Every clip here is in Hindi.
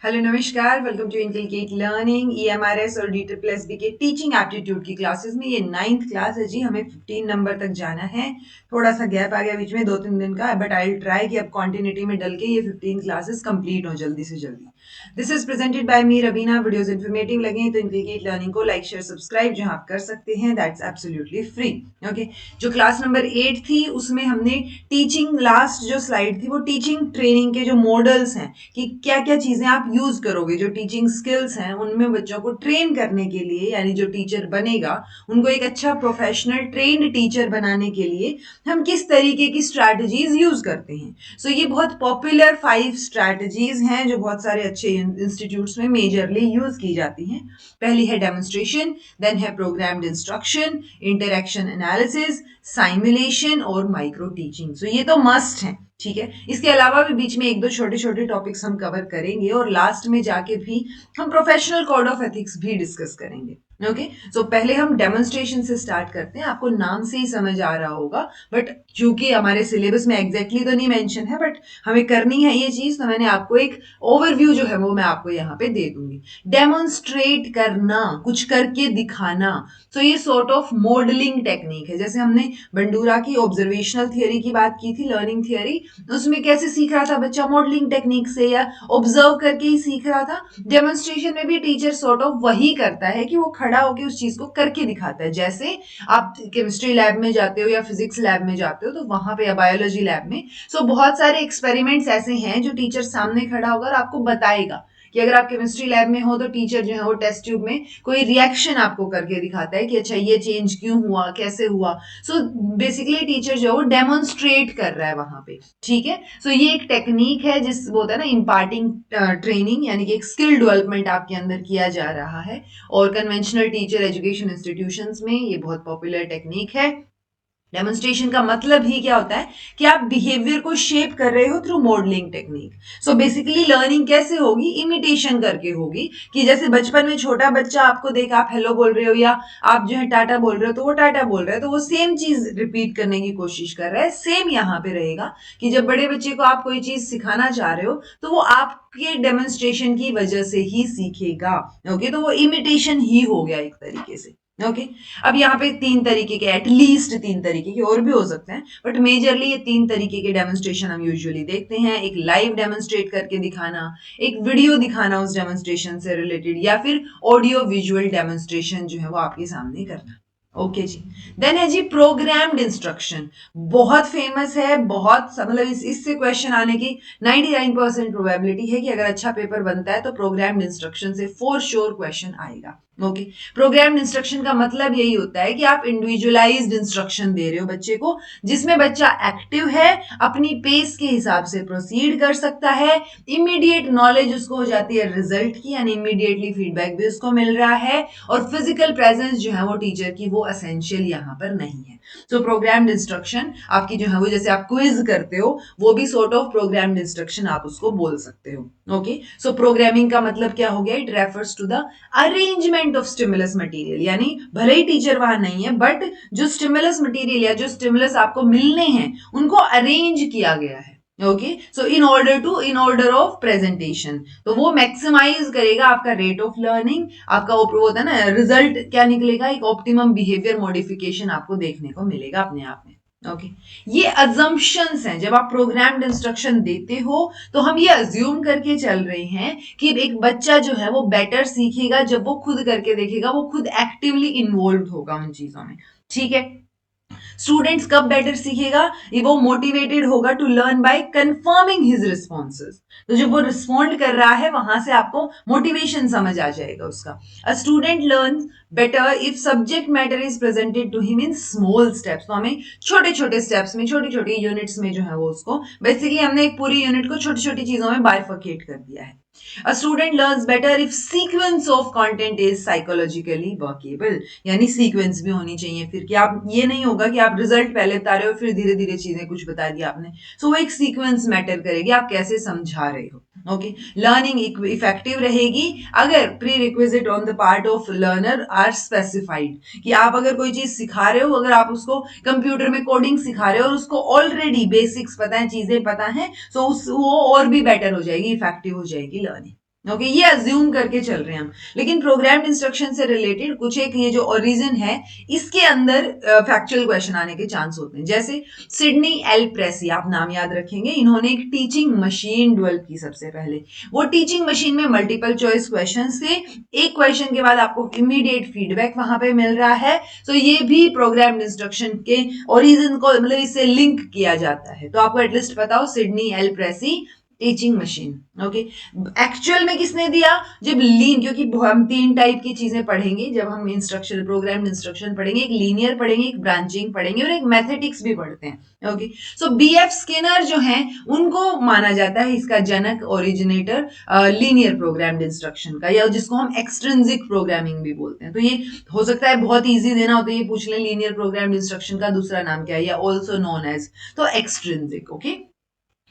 हेलो नमस्कार, welcome to inculcate learning EMRS और DSSB के टीचिंग एप्टीट्यूड की क्लासेस में। ये 9th क्लास है जी, हमें 15 नंबर तक जाना है। थोड़ा सा गैप आ गया बीच में 2-3 दिन का, बट आई विल ट्राई कि अब कॉन्टिन्यूटी में डल के ये 15 क्लासेस कंप्लीट हो जल्दी से जल्दी। This is presented by me Raveena. Videos informative लगे तो इनकलकेट लर्निंग को लाइक शेयर सब्सक्राइब जहां आप कर सकते हैं, दैट्स एब्सोल्युटली फ्री। ओके, जो क्लास नंबर 8 थी उसमें हमने टीचिंग, लास्ट जो स्लाइड थी वो टीचिंग ट्रेनिंग के जो मॉडल्स हैं कि क्या क्या चीजें आप यूज करोगे, जो टीचिंग स्किल्स हैं उनमें बच्चों को ट्रेन करने के लिए, यानी जो टीचर बनेगा उनको एक अच्छा प्रोफेशनल ट्रेन्ड टीचर बनाने के लिए हम किस तरीके की स्ट्रैटेजीज यूज करते हैं। सो ये बहुत पॉपुलर 5 स्ट्रैटेजीज हैं जो बहुत सारे अच्छे इंस्टीट्यूट्स में मेजरली यूज की जाती हैं। पहली है डेमोन्स्ट्रेशन, देन है programmed instruction, interaction analysis, simulation और माइक्रो टीचिंग। सो ये तो मस्ट है, ठीक है। इसके अलावा भी बीच में एक दो छोटे छोटे टॉपिक्स हम कवर करेंगे और लास्ट में जाके भी हम प्रोफेशनल कोड ऑफ एथिक्स भी डिस्कस करेंगे। ओके, सो पहले हम डेमोन्स्ट्रेशन से स्टार्ट करते हैं। आपको नाम से ही समझ आ रहा होगा, बट क्योंकि हमारे सिलेबस में एग्जैक्टली तो नहीं मेंशन है, बट हमें करनी है ये चीज, तो मैंने आपको एक ओवरव्यू जो है वो मैं आपको यहाँ पे दे दूंगी। डेमोन्स्ट्रेट करना, कुछ करके दिखाना। तो ये सॉर्ट ऑफ मॉडलिंग टेक्निक है। जैसे हमने बंडूरा की ऑब्जर्वेशनल थियरी की बात की थी, लर्निंग थियरी, उसमें कैसे सीख रहा था बच्चा, मॉडलिंग टेक्निक से या ऑब्जर्व करके ही सीख रहा था। डेमोन्स्ट्रेशन में भी टीचर सॉर्ट ऑफ वही करता है कि वो खड़ा होकर उस चीज को करके दिखाता है। जैसे आप केमिस्ट्री लैब में जाते हो या फिजिक्स लैब में जाते हो तो वहां पे, या बायोलॉजी लैब में, सो बहुत सारे एक्सपेरिमेंट्स ऐसे हैं जो टीचर सामने खड़ा होगा और आपको बताएगा कि अगर आप केमिस्ट्री लैब में हो तो टीचर जो है वो टेस्ट ट्यूब में कोई रिएक्शन आपको करके दिखाता है कि अच्छा ये चेंज क्यों हुआ, कैसे हुआ। सो बेसिकली टीचर जो है वो डेमोन्स्ट्रेट कर रहा है वहां पे, ठीक है। सो ये एक टेक्निक है जिस वो होता है ना इम्पार्टिंग ट्रेनिंग, यानी कि एक स्किल डेवलपमेंट आपके अंदर किया जा रहा है। और कन्वेंशनल टीचर एजुकेशन इंस्टीट्यूशंस में ये बहुत पॉपुलर टेक्निक है। डेमोन्स्ट्रेशन का मतलब ही क्या होता है कि आप बिहेवियर को शेप कर रहे हो through modelling technique. So basically learning कैसे होगी, इमिटेशन करके होगी। कि जैसे बचपन में छोटा बच्चा आपको देख, आप हेलो बोल रहे हो या आप जो है टाटा बोल रहे हो तो वो टाटा बोल रहा है, तो वो सेम चीज रिपीट करने की कोशिश कर रहा है। सेम यहाँ पे रहेगा कि जब बड़े बच्चे को आप कोई चीज सिखाना चाह रहे हो तो वो आपके डेमोन्स्ट्रेशन की वजह से ही सीखेगा। ओके, तो वो इमिटेशन ही हो गया एक तरीके से। ओके, अब यहाँ पे 3 तरीके के, एटलीस्ट 3 तरीके के, और भी हो सकते हैं, बट मेजरली ये 3 तरीके के डेमोन्स्ट्रेशन हम यूजुअली देखते हैं। एक लाइव डेमोन्स्ट्रेट करके दिखाना, एक वीडियो दिखाना उस डेमोन्स्ट्रेशन से रिलेटेड, या फिर ऑडियो विजुअल डेमोन्स्ट्रेशन जो है वो आपके सामने करना। ओके जी, देन है जी प्रोग्राम्ड इंस्ट्रक्शन। बहुत फेमस है, बहुत मतलब इससे क्वेश्चन आने की 99% प्रोबेबिलिटी है कि अगर अच्छा पेपर बनता है तो प्रोग्राम्ड इंस्ट्रक्शन से फॉर श्योर क्वेश्चन आएगा। ओके, प्रोग्राम्ड इंस्ट्रक्शन का मतलब यही होता है कि आप इंडिविजुअलाइज्ड इंस्ट्रक्शन दे रहे हो बच्चे को, जिसमें बच्चा एक्टिव है, अपनी पेस के हिसाब से प्रोसीड कर सकता है, इमीडिएट नॉलेज उसको हो जाती है रिजल्ट की, यानी इमीडिएटली फीडबैक भी उसको मिल रहा है, और फिजिकल प्रेजेंस जो है वो टीचर की वो एसेंशियल यहाँ पर नहीं है। सो प्रोग्राम्ड इंस्ट्रक्शन आपकी जो है वो, जैसे आप क्विज करते हो, वो भी सॉर्ट ऑफ प्रोग्राम्ड इंस्ट्रक्शन आप उसको बोल सकते हो। ओके, सो प्रोग्रामिंग का मतलब क्या हो गया, it refers to the arrangement of stimulus material, यानी भले ही टीचर वहां नहीं है, बट जो स्टिमुलस मटेरियल या जो स्टिमुलस आपको मिलने हैं उनको अरेंज किया गया है। Okay, so in order of presentation, तो वो मैक्सिमाइज करेगा आपका रेट ऑफ लर्निंग, आपका वो होता है ना रिजल्ट क्या निकलेगा, एक ऑप्टिमम बिहेवियर मॉडिफिकेशन आपको देखने को मिलेगा अपने आप में। ओके, ये अजम्पशंस हैं। जब आप प्रोग्राम्ड इंस्ट्रक्शन देते हो तो हम ये अज्यूम करके चल रहे हैं कि एक बच्चा जो है वो बेटर सीखेगा जब वो खुद करके देखेगा, वो खुद एक्टिवली इन्वॉल्व होगा उन चीजों में, ठीक है। स्टूडेंट्स कब बेटर सीखेगा, ये वो मोटिवेटेड होगा to learn by confirming his responses. तो जब वो रिस्पॉन्ड कर रहा है वहां से आपको मोटिवेशन समझ आ जाएगा उसका। A student learn better if subject matter is presented to him in small steps. तो हमें छोटे छोटे स्टेप्स में, छोटी छोटी यूनिट्स में जो है वो उसको, बेसिकली हमने एक पूरी यूनिट को छोटी छोटी चीजों में बाइफर्केट कर दिया है। A student learns better if sequence of content is psychologically workable, यानी सीक्वेंस भी होनी चाहिए फिर, कि आप ये नहीं होगा कि आप रिजल्ट पहले बता रहे हो फिर धीरे धीरे चीजें कुछ बता दिया आपने। सो वो एक सीक्वेंस मैटर करेगी, आप कैसे समझा रहे हो। ओके, लर्निंग इफेक्टिव रहेगी अगर prerequisite on the part of learner are specified, कि आप अगर कोई चीज सिखा रहे हो, अगर आप उसको कंप्यूटर में कोडिंग सिखा रहे हो और उसको ऑलरेडी बेसिक्स पता है, चीजें पता है, सो वो और भी बेटर हो जाएगी, इफेक्टिव हो जाएगी लर्निंग। ओके ये अज्यूम करके चल रहे हैं हम, लेकिन प्रोग्राम्ड इंस्ट्रक्शन से रिलेटेड कुछ एक ये जो ओरिजिन है इसके अंदर फैक्चुअल क्वेश्चन आने के चांस होते हैं। जैसे सिडनी एल प्रेसी, आप नाम याद रखेंगे, इन्होंने एक टीचिंग मशीन डेवलप की सबसे पहले। वो टीचिंग मशीन में मल्टीपल चॉइस क्वेश्चन थे, एक क्वेश्चन के बाद आपको इमीडिएट फीडबैक वहां पे मिल रहा है, तो ये भी प्रोग्राम्ड इंस्ट्रक्शन के ओरिजिन को मतलब इससे लिंक किया जाता है। तो आपको एटलीस्ट पता हो Sidney L Pressey teaching machine. Okay actual में किसने दिया, जब लीन, क्योंकि हम तीन टाइप की चीजें पढ़ेंगे जब हम इंस्ट्रक्शन प्रोग्राम इंस्ट्रक्शन पढ़ेंगे, एक लीनियर पढ़ेंगे, एक ब्रांचिंग पढ़ेंगे और एक मैथमेटिक्स भी पढ़ते हैं। ओके सो बीएफ स्किनर जो हैं उनको माना जाता है इसका जनक, ओरिजिनेटर लीनियर प्रोग्राम्ड इंस्ट्रक्शन का, या जिसको हम एक्सट्रिंसिक प्रोग्रामिंग भी बोलते हैं। तो ये हो सकता है बहुत इजी देना हो तो ये पूछ लें लीनियर प्रोग्राम्ड इंस्ट्रक्शन का दूसरा नाम क्या है, या ऑल्सो नोन एज, तो एक्सट्रिंसिक। ओके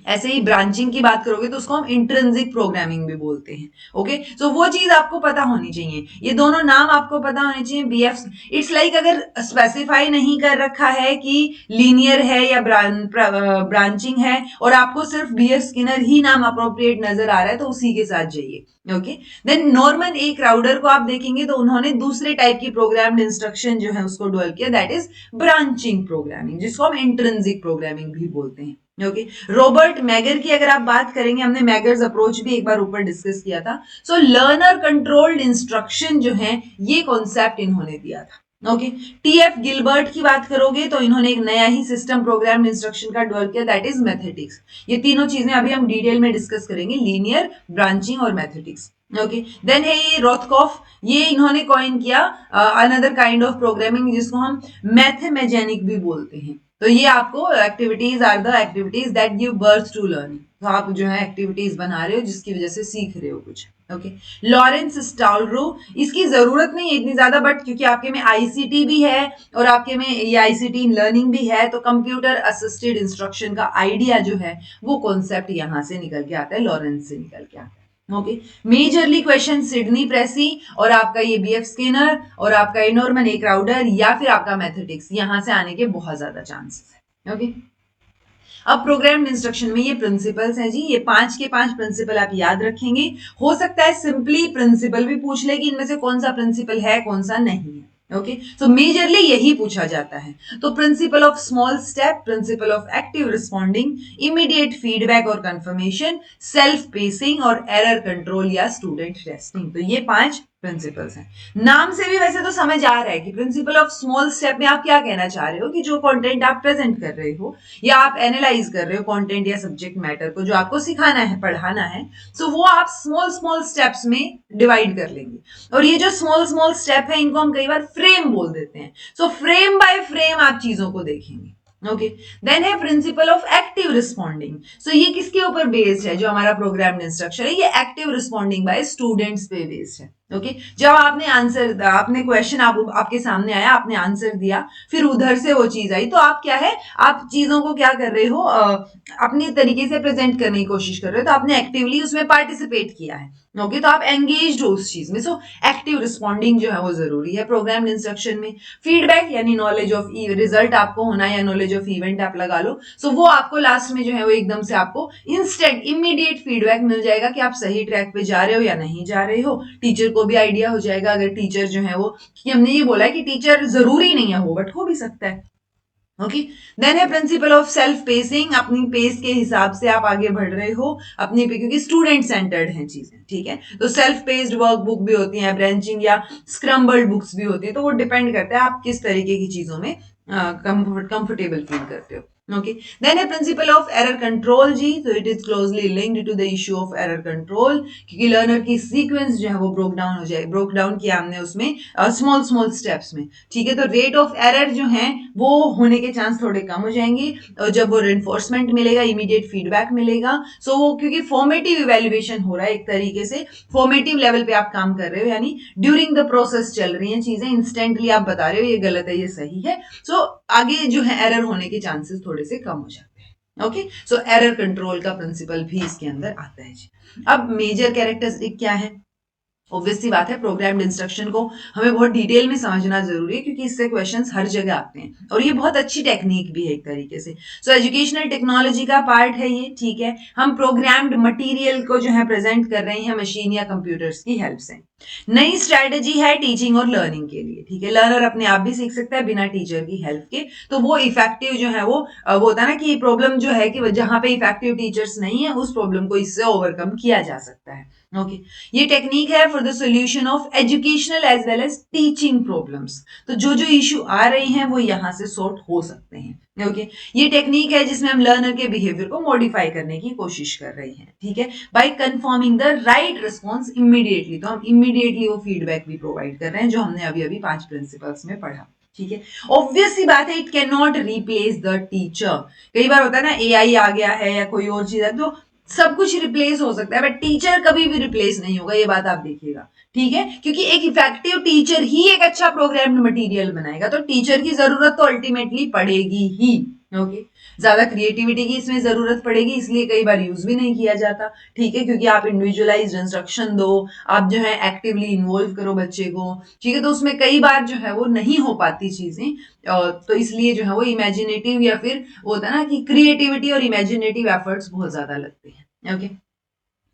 ऐसे ही ब्रांचिंग की बात करोगे तो उसको हम इंट्रिंसिक प्रोग्रामिंग भी बोलते हैं। ओके सो वो चीज आपको पता होनी चाहिए, ये दोनों नाम आपको पता होने चाहिए। बीएफ इट्स लाइक अगर स्पेसिफाई नहीं कर रखा है कि लीनियर है या ब्रांचिंग है और आपको सिर्फ बीएफ स्किनर ही नाम अप्रोप्रिएट नजर आ रहा है तो उसी के साथ जाइए। ओके देन नॉर्मन ए क्राउडर को आप देखेंगे तो उन्होंने दूसरे टाइप की प्रोग्राम्ड इंस्ट्रक्शन जो है उसको डेवलप किया, दैट इज ब्रांचिंग प्रोग्रामिंग, जिसको हम इंट्रिंसिक प्रोग्रामिंग भी बोलते हैं। ओके रॉबर्ट मैगर की अगर आप बात करेंगे, हमने मैगर्स अप्रोच भी एक बार ऊपर डिस्कस किया था। सो लर्नर कंट्रोल्ड इंस्ट्रक्शन जो है ये कॉन्सेप्ट इन्होंने दिया था। ओके टीएफ गिलबर्ट की बात करोगे तो इन्होंने एक नया ही सिस्टम प्रोग्राम इंस्ट्रक्शन का डेवलप किया, दैट इज मैथमेटिक्स। ये तीनों चीजें अभी हम डिटेल में डिस्कस करेंगे, लीनियर, ब्रांचिंग और मैथमेटिक्स। ओके देन है ये रोथकॉफ, ये इन्होंने कॉइन किया अनदर काइंड ऑफ प्रोग्रामिंग जिसको हम मैथमेजेनिक भी बोलते हैं। तो ये आपको activities are the activities that give birth to learning, तो आप जो है एक्टिविटीज बना रहे हो जिसकी वजह से सीख रहे हो कुछ। ओके लॉरेंस स्टालरो, इसकी जरूरत नहीं है इतनी ज्यादा, बट क्योंकि आपके में आईसीटी भी है और आपके में ये आईसीटी इन लर्निंग भी है, तो कंप्यूटर असिस्टेड इंस्ट्रक्शन का आइडिया जो है वो कॉन्सेप्ट यहां से निकल के आता है, लॉरेंस से निकल के आता है। ओके मेजरली क्वेश्चन सिडनी प्रेसी और आपका ये बीएफ स्किनर और आपका नॉर्मन ए क्राउडर या फिर आपका मैथमेटिक्स, यहां से आने के बहुत ज्यादा चांसेस है। ओके अब प्रोग्राम्ड इंस्ट्रक्शन में ये प्रिंसिपल्स हैं जी, ये 5 के 5 प्रिंसिपल आप याद रखेंगे। हो सकता है सिंपली प्रिंसिपल भी पूछ ले कि इनमें से कौन सा प्रिंसिपल है कौन सा नहीं है। ओके सो मेजरली यही पूछा जाता है। तो principle of small step, principle of active responding, immediate feedback और कंफर्मेशन, सेल्फ पेसिंग और एरर कंट्रोल या स्टूडेंट टेस्टिंग, तो ये 5 प्रिंसिपल्स हैं। नाम से भी वैसे तो समझ आ रहा है कि प्रिंसिपल ऑफ स्मॉल स्टेप में आप क्या कहना चाह रहे हो कि जो कंटेंट आप प्रेजेंट कर रहे हो या आप एनालाइज कर रहे हो कंटेंट या सब्जेक्ट मैटर को जो आपको सिखाना है पढ़ाना है, सो वो आप स्मॉल स्मॉल स्टेप्स में डिवाइड कर लेंगे। और ये जो स्मॉल स्मॉल स्टेप है इनको हम कई बार फ्रेम बोल देते हैं। सो फ्रेम बाय फ्रेम आप चीजों को देखेंगे। ओके देन है प्रिंसिपल ऑफ एक्टिव रिस्पॉन्डिंग। सो ये किसके ऊपर बेस्ड है, जो हमारा प्रोग्राम्ड इंस्ट्रक्शन है ये एक्टिव रिस्पॉन्डिंग बाय स्टूडेंट्स पे बेस्ड है। ओके जब आपने आंसर, आपने क्वेश्चन आपके सामने आया, आपने आंसर दिया, फिर उधर से वो चीज आई, तो आप क्या है, आप चीजों को क्या कर रहे हो, अपनी तरीके से प्रेजेंट करने की कोशिश कर रहे हो, तो आपने एक्टिवली उसमें पार्टिसिपेट किया है। ओके तो आप एंगेज्ड हो उस चीज में। सो एक्टिव रिस्पॉन्डिंग जो है वो जरूरी है प्रोग्राम्ड इंस्ट्रक्शन में। फीडबैक यानी नॉलेज ऑफ रिजल्ट आपको होना है या नॉलेज ऑफ इवेंट आप लगा लो, सो वो आपको लास्ट में जो है वो एकदम से आपको इंस्टेंट इमीडिएट फीडबैक मिल जाएगा कि आप सही ट्रैक पे जा रहे हो या नहीं जा रहे हो। टीचर को भी आइडिया हो जाएगा, अगर टीचर जो है वो, कि हमने ये बोला है कि टीचर जरूरी नहीं है हो, बट हो भी सकता है। ओके देन है प्रिंसिपल ऑफ सेल्फ पेसिंग, अपनी पेस के हिसाब से आप आगे बढ़ रहे हो अपनी पे, क्योंकि स्टूडेंट सेंटर्ड हैं चीजें, ठीक है। तो सेल्फ पेस्ड वर्क बुक भी होती है, ब्रांचिंग या स्क्रम्बल्ड बुक्स भी होती है, तो वो डिपेंड करता है आप किस तरीके की चीजों में कंफर्टेबल फील करते हो। Okay, then a principle of error control जी, so it is closely linked to the issue of error control, क्योंकि लर्नर की सीक्वेंस जो है वो ब्रोक डाउन हो जाए, ब्रोक डाउन किया हमने उसमें स्मॉल स्मॉल स्टेप्स में, ठीक है। तो रेट ऑफ एरर जो है वो होने के चांस थोड़े कम हो जाएंगे, और जब वो रेनफोर्समेंट मिलेगा, इमीडिएट फीडबैक मिलेगा, सो वो क्योंकि फॉर्मेटिव इवेल्युएशन हो रहा है, एक तरीके से फॉर्मेटिव लेवल पे आप काम कर रहे हो, यानी ड्यूरिंग द प्रोसेस चल रही हैं चीजें, इंस्टेंटली आप बता रहे हो ये गलत है ये सही है, सो आगे जो है एरर होने के चांसेस थोड़े से कम हो जाते हैं। ओके सो एरर कंट्रोल का प्रिंसिपल भी इसके अंदर आता है जी। अब मेजर कैरेक्टरिस्टिक क्या है, ऑब्वियस सी बात है, प्रोग्राम्ड इंस्ट्रक्शन को हमें बहुत डिटेल में समझना जरूरी है क्योंकि इससे क्वेश्चंस हर जगह आते हैं और ये बहुत अच्छी टेक्निक भी है एक तरीके से। सो एजुकेशनल टेक्नोलॉजी का पार्ट है ये, ठीक है। हम प्रोग्राम्ड मटेरियल को जो है प्रेजेंट कर रहे हैं मशीन या कंप्यूटर्स की हेल्प से। नई स्ट्रेटेजी है टीचिंग और लर्निंग के लिए, ठीक है। लर्नर अपने आप भी सीख सकता है बिना टीचर की हेल्प के, तो वो इफेक्टिव जो है वो होता है ना कि प्रॉब्लम जो है कि जहां पे इफेक्टिव टीचर्स नहीं है उस प्रॉब्लम को इससे ओवरकम किया जा सकता है। ओके ये टेक्निक है for the solution of educational as well as teaching problems. तो जो जो इश्यू आ रहे हैं वो यहां से सॉर्ट हो सकते हैं। ओके ये टेक्निक है जिसमें हम लर्नर के बिहेवियर को मॉडिफाई करने की कोशिश कर रहे हैं, ठीक है, by confirming the right response immediately. तो हम इमीडिएटली वो फीडबैक भी प्रोवाइड कर रहे हैं जो हमने अभी अभी 5 प्रिंसिपल्स में पढ़ा, ठीक है। ऑब्वियस सी बात है it can not replace the teacher. कई बार होता है ना एआई आ गया है या कोई और चीज है तो सब कुछ रिप्लेस हो सकता है बट टीचर कभी भी रिप्लेस नहीं होगा, ये बात आप देखिएगा, ठीक है। क्योंकि एक इफेक्टिव टीचर ही एक अच्छा प्रोग्राम्ड मटेरियल बनाएगा, तो टीचर की जरूरत तो अल्टीमेटली पड़ेगी ही। ओके ज्यादा क्रिएटिविटी की इसमें जरूरत पड़ेगी, इसलिए कई बार यूज भी नहीं किया जाता, ठीक है, क्योंकि आप इंडिविजुअलाइज्ड इंस्ट्रक्शन दो, आप जो है एक्टिवली इन्वॉल्व करो बच्चे को, ठीक है, तो उसमें कई बार जो है वो नहीं हो पाती चीजें, तो इसलिए जो है वो इमेजिनेटिव या फिर होता है ना कि क्रिएटिविटी और इमेजिनेटिव एफर्ट्स बहुत ज्यादा लगते हैं। ओके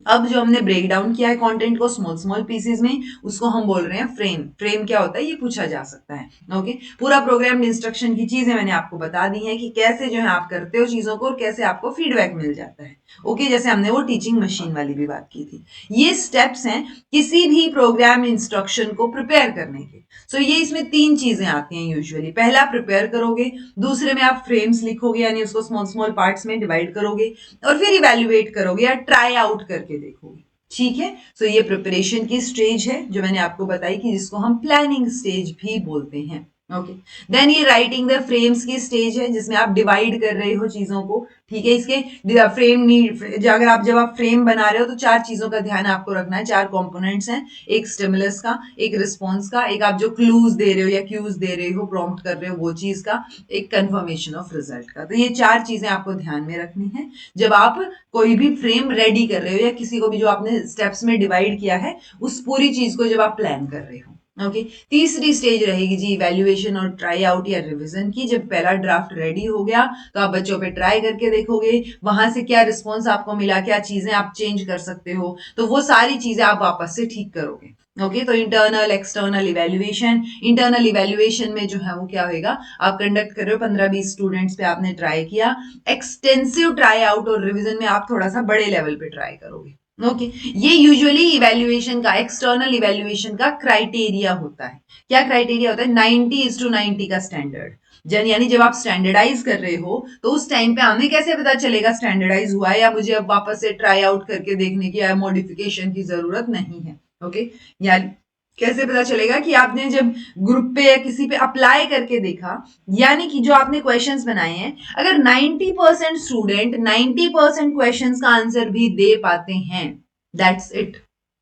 अब जो हमने ब्रेक डाउन किया है कंटेंट को स्मॉल स्मॉल पीसेस में, उसको हम बोल रहे हैं फ्रेम। फ्रेम क्या होता है ये पूछा जा सकता है। ओके पूरा प्रोग्राम इंस्ट्रक्शन की चीजें मैंने आपको बता दी हैं कि कैसे जो है आप करते हो चीजों को और कैसे आपको फीडबैक मिल जाता है। ओके जैसे हमने वो टीचिंग मशीन वाली भी बात की थी। ये स्टेप्स हैं किसी भी प्रोग्राम इंस्ट्रक्शन को प्रिपेयर करने के। सो ये इसमें 3 चीजें आती हैं यूजुअली। पहला प्रिपेयर करोगे, दूसरे में आप फ्रेम्स लिखोगे यानी उसको स्मॉल स्मॉल पार्ट्स में डिवाइड करोगे और फिर इवेल्युएट करोगे या ट्राई आउट करके देखोगे, ठीक है। सो ये प्रिपरेशन की स्टेज है जो मैंने आपको बताई कि जिसको हम प्लानिंग स्टेज भी बोलते हैं। ओके देन ये राइटिंग द फ्रेम्स की स्टेज है जिसमें आप डिवाइड कर रहे हो चीजों को, ठीक है। इसके फ्रेम नीड अगर आप जब आप फ्रेम बना रहे हो तो 4 चीजों का ध्यान आपको रखना है। 4 कंपोनेंट्स हैं, एक स्टिमुलस का, एक रिस्पॉन्स का, एक आप जो क्लूज दे रहे हो या क्यूज दे रहे हो प्रॉम्प्ट कर रहे हो वो चीज का, एक कंफर्मेशन ऑफ रिजल्ट का। तो ये 4 चीजें आपको ध्यान में रखनी है जब आप कोई भी फ्रेम रेडी कर रहे हो या किसी को भी जो आपने स्टेप्स में डिवाइड किया है उस पूरी चीज को जब आप प्लान कर रहे हो। ओके तीसरी स्टेज रहेगी जी इवैल्यूएशन और ट्राई आउट या रिवीजन की। जब पहला ड्राफ्ट रेडी हो गया तो आप बच्चों पे ट्राई करके देखोगे, वहां से क्या रिस्पॉन्स आपको मिला, क्या चीजें आप चेंज कर सकते हो, तो वो सारी चीजें आप वापस से ठीक करोगे। ओके तो internal external evaluation. Internal evaluation में जो है वो क्या होगा, आप कंडक्ट कर रहे हो 15-20 स्टूडेंट्स पे आपने ट्राई किया। एक्सटेंसिव ट्राई आउट और रिवीजन में आप थोड़ा सा बड़े लेवल पे ट्राई करोगे। ओके ये यूजुअली इवैल्यूएशन का, एक्सटर्नल इवैल्यूएशन का क्राइटेरिया होता है। क्या क्राइटेरिया होता है? 90:90 का स्टैंडर्ड। यानी जब आप स्टैंडर्डाइज कर रहे हो तो उस टाइम पे हमें कैसे पता चलेगा स्टैंडर्डाइज हुआ है या मुझे अब वापस से ट्राई आउट करके देखने की या मॉडिफिकेशन की जरूरत नहीं है। ओके यानी कैसे पता चलेगा कि आपने जब ग्रुप पे या किसी पे अप्लाई करके देखा, यानी कि जो आपने क्वेश्चंस बनाए हैं अगर 90% स्टूडेंट 90% क्वेश्चंस का आंसर भी दे पाते हैं, दैट्स इट,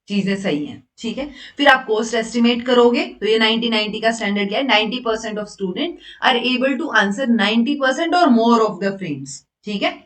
चीजें सही हैं, ठीक है। फिर आप कोस्ट एस्टिमेट करोगे तो ये 90-90 का स्टैंडर्ड क्या है, 90% of student are able to answer 90% और मोर ऑफ द फ्रेम्स, ठीक है।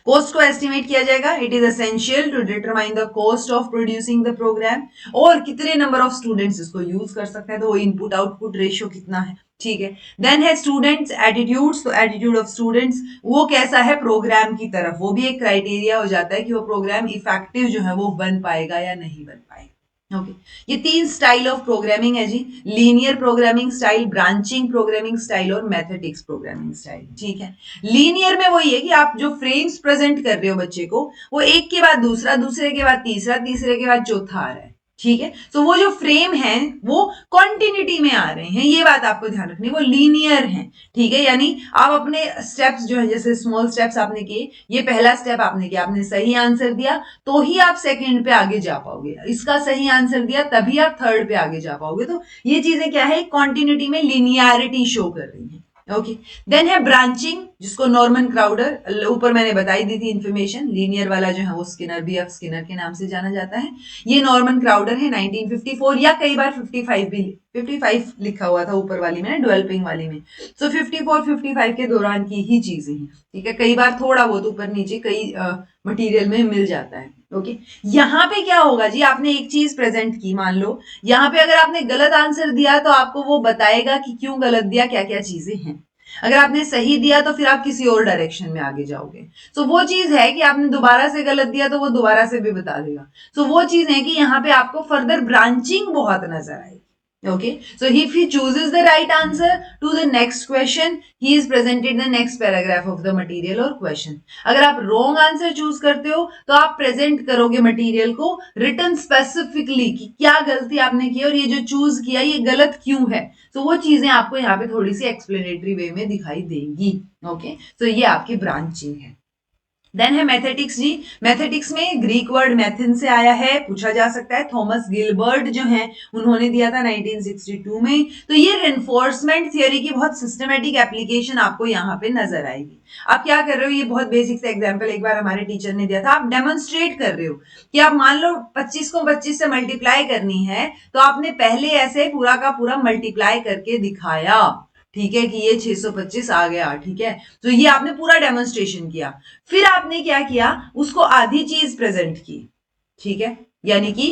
कॉस्ट को एस्टिमेट किया जाएगा। It is essential to determine the cost of producing the programme और कितने नंबर ऑफ स्टूडेंट्स इसको यूज कर सकते हैं, तो वो इनपुट आउटपुट रेशियो कितना है, ठीक है। देन है स्टूडेंट्स एटीट्यूड्स। तो एटीट्यूड ऑफ स्टूडेंट्स वो कैसा है प्रोग्राम की तरफ, वो भी एक क्राइटेरिया हो जाता है कि वो प्रोग्राम इफेक्टिव जो है वो बन पाएगा या नहीं बन पाएगा। ओके ये 3 स्टाइल ऑफ प्रोग्रामिंग है जी, linear programming style, branching programming style और मैथमेटिक्स प्रोग्रामिंग स्टाइल, ठीक है। लीनियर में वही है कि आप जो फ्रेम्स प्रेजेंट कर रहे हो बच्चे को वो एक के बाद दूसरा, दूसरे के बाद तीसरा, तीसरे के बाद चौथा आ रहा है, ठीक है। तो वो जो फ्रेम है वो कॉन्टिन्यूटी में आ रहे हैं, ये बात आपको ध्यान रखनी, वो लीनियर है, ठीक है। यानी आप अपने स्टेप्स जो है जैसे स्मॉल स्टेप्स आपने किए, ये पहला स्टेप आपने किया, आपने सही आंसर दिया तो ही आप सेकंड पे आगे जा पाओगे, इसका सही आंसर दिया तभी आप थर्ड पे आगे जा पाओगे। तो ये चीजें क्या है, कॉन्टिन्यूटी में लीनियरिटी शो कर रही है। ओके देन है ब्रांचिंग, जिसको नॉर्मन क्राउडर, ऊपर मैंने बताई दी थी इंफॉर्मेशन, लीनियर वाला जो है वो स्किनर, बीएफ स्किनर के नाम से जाना जाता है। ये नॉर्मन क्राउडर है 1954 या कई बार 55 भी 55 लिखा हुआ था ऊपर वाली में, डेवलपिंग वाली में। सो 54 55 के दौरान की ही चीजें हैं, ठीक है। कई बार थोड़ा बहुत ऊपर नीचे कई मटेरियल में मिल जाता है। ओके, यहाँ पे क्या होगा जी, आपने एक चीज प्रेजेंट की, मान लो यहाँ पे अगर आपने गलत आंसर दिया तो आपको वो बताएगा कि क्यों गलत दिया, क्या क्या चीजें हैं। अगर आपने सही दिया तो फिर आप किसी और डायरेक्शन में आगे जाओगे। सो वो चीज है कि आपने दोबारा से गलत दिया तो वो दोबारा से भी बता देगा। सो वो चीज है कि यहाँ पे आपको फर्दर ब्रांचिंग बहुत नजर आएगी। Okay, so if he chooses the right answer to the next question, he is presented the next paragraph of the material or question. अगर आप wrong answer choose करते हो तो आप present करोगे material को written specifically कि क्या गलती आपने की और ये जो choose किया ये गलत क्यों है। तो वो चीजें आपको यहाँ पे थोड़ी सी explanatory way में दिखाई देंगी। ओके, तो ये आपकी ब्रांचिंग है। देन है मैथेटिक्स जी। मैथेटिक्स में ग्रीक वर्ड मैथिन से आया है, पूछा जा सकता है। थॉमस गिलबर्ट जो है उन्होंने दिया था 1962 में। तो ये रेनफोर्समेंट थियोरी की बहुत सिस्टमेटिक एप्लीकेशन आपको यहाँ पे नजर आएगी। आप क्या कर रहे हो, ये बहुत बेसिक सा एग्जांपल एक बार हमारे टीचर ने दिया था। आप डेमोन्स्ट्रेट कर रहे हो कि आप मान लो 25 को 25 से मल्टीप्लाई करनी है, तो आपने पहले ऐसे पूरा का पूरा मल्टीप्लाई करके दिखाया, ठीक है, कि ये 625 आ गया, ठीक है। तो ये आपने पूरा डेमोन्स्ट्रेशन किया। फिर आपने क्या किया, उसको आधी चीज प्रेजेंट की, ठीक है, यानी कि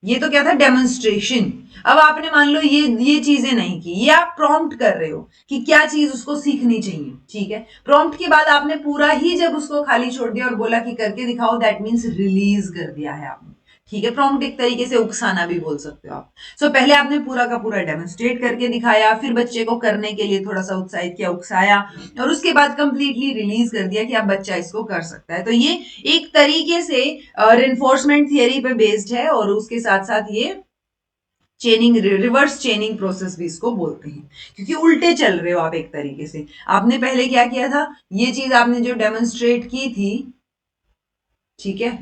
ये तो क्या था, डेमोन्स्ट्रेशन। अब आपने मान लो ये चीजें नहीं की, ये आप प्रॉम्प्ट कर रहे हो कि क्या चीज उसको सीखनी चाहिए, ठीक है। प्रॉम्प्ट के बाद आपने पूरा ही जब उसको खाली छोड़ दिया और बोला कि करके दिखाओ, दैट मीन्स रिलीज कर दिया है आपने, ठीक है। प्रॉम्प्ट एक तरीके से उकसाना भी बोल सकते हो आप। सो पहले आपने पूरा का पूरा डेमोन्स्ट्रेट करके दिखाया, फिर बच्चे को करने के लिए थोड़ा सा उत्साहित किया, उकसाया, और उसके बाद कंप्लीटली रिलीज कर दिया कि अब बच्चा इसको कर सकता है। तो ये एक तरीके से रेनफोर्समेंट थियरी पे बेस्ड है, और उसके साथ साथ ये चेनिंग, रिवर्स चेनिंग प्रोसेस भी इसको बोलते हैं, क्योंकि उल्टे चल रहे हो आप एक तरीके से। आपने पहले क्या किया था, ये चीज आपने जो डेमोन्स्ट्रेट की थी, ठीक है,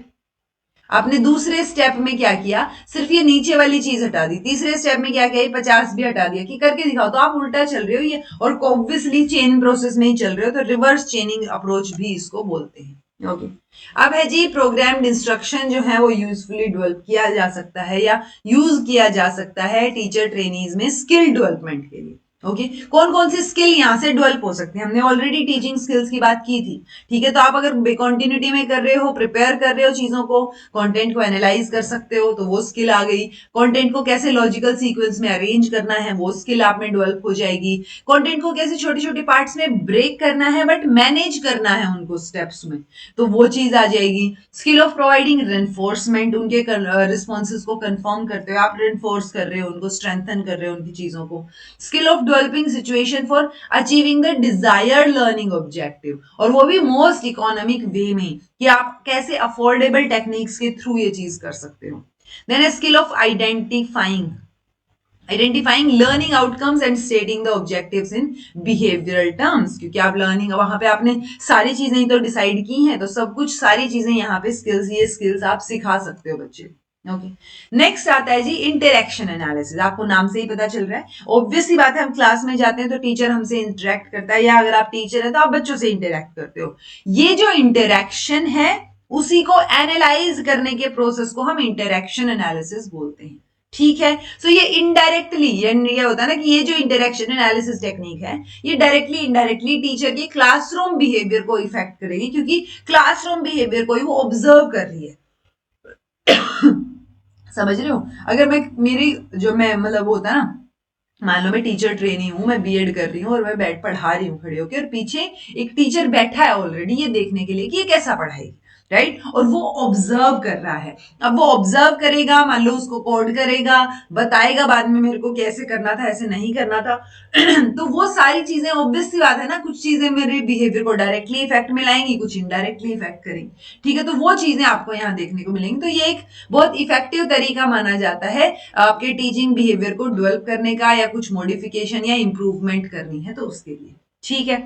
आपने दूसरे स्टेप में क्या किया, सिर्फ ये नीचे वाली चीज हटा दी। तीसरे स्टेप में क्या किया, ये 50 भी हटा दिया कि करके दिखाओ। तो आप उल्टा चल रहे हो ये, और ऑब्वियसली चेन प्रोसेस में ही चल रहे हो, तो रिवर्स चेनिंग अप्रोच भी इसको बोलते हैं। ओके, अब है जी प्रोग्राम्ड इंस्ट्रक्शन जो है वो यूजफुली डेवलप किया जा सकता है या यूज किया जा सकता है टीचर ट्रेनीज में स्किल डेवलपमेंट के लिए। ओके, कौन कौन सी स्किल यहाँ से डेवलप हो सकती है, हमने ऑलरेडी टीचिंग स्किल्स की बात की थी, ठीक है। तो आप अगर कंटिन्यूटी में कर रहे हो, प्रिपेयर कर रहे हो चीजों को, कंटेंट को एनालाइज कर सकते हो, तो वो स्किल आ गई। कंटेंट को कैसे लॉजिकल सीक्वेंस में अरेंज करना है, वो स्किल आप में डेवलप हो जाएगी। कंटेंट को कैसे छोटे छोटे पार्ट्स में ब्रेक करना है बट मैनेज करना है उनको स्टेप्स में, तो वो चीज आ जाएगी। स्किल ऑफ प्रोवाइडिंग रेनफोर्समेंट, उनके रिस्पॉन्सेज को कंफर्म करते हो आप, रेनफोर्स कर रहे हो उनको, स्ट्रेंथन कर रहे हो उनकी चीजों को। Skill of developing situation for achieving the desired learning objective, और वो भी मोस्ट इकोनॉमिक वे में, कि आप कैसे अफोर्डेबल टेक्निक्स के थ्रू ये चीज कर सकते हो। Then skill of identifying learning outcomes and stating the objectives in behavioural terms, क्योंकि आप लर्निंग, वहां पे आपने सारी चीजें ही तो डिसाइड की हैं, तो सब कुछ सारी चीजें यहाँ पे स्किल्स, ये स्किल्स आप सिखा सकते हो बच्चे। ओके, नेक्स्ट आता है जी इंटरेक्शन एनालिसिस। आपको नाम से ही पता चल रहा है, ऑब्वियस सी बात है, हम क्लास में जाते हैं तो टीचर हमसे इंटरेक्ट करता है, या अगर आप टीचर है तो आप बच्चों से इंटरेक्ट करते हो। ये जो इंटरेक्शन है उसी को एनालाइज करने के प्रोसेस को हम इंटरेक्शन एनालिसिस बोलते हैं, ठीक है। सो ये इनडायरेक्टली, ये होता है ना कि ये जो इंटरेक्शन एनालिसिस टेक्निक है ये डायरेक्टली इनडायरेक्टली टीचर के क्लासरूम बिहेवियर को इफेक्ट करेगी, क्योंकि क्लासरूम बिहेवियर को ही वो ऑब्जर्व कर रही है। समझ रहे हो, अगर मेरी जो मैं मतलब होता है ना, मान लो मैं टीचर ट्रेनी हूं, मैं बीएड कर रही हूँ और मैं पढ़ा रही हूँ खड़े होकर, और पीछे एक टीचर बैठा है ऑलरेडी ये देखने के लिए कि ये कैसा पढ़ाएगी, राइट, और वो ऑब्जर्व कर रहा है। अब वो ऑब्जर्व करेगा, मान लो उसको कोड करेगा, बताएगा बाद में मेरे को कैसे करना था, ऐसे नहीं करना था। तो वो सारी चीजें, ऑब्वियस सी बात है ना, कुछ चीजें मेरे बिहेवियर को डायरेक्टली इफेक्ट में लाएंगी, कुछ इनडायरेक्टली इफेक्ट करेंगी, ठीक है। तो वो चीजें आपको यहाँ देखने को मिलेंगी। तो ये एक बहुत इफेक्टिव तरीका माना जाता है आपके टीचिंग बिहेवियर को डेवलप करने का, या कुछ मॉडिफिकेशन या इंप्रूवमेंट करनी है तो उसके लिए, ठीक है।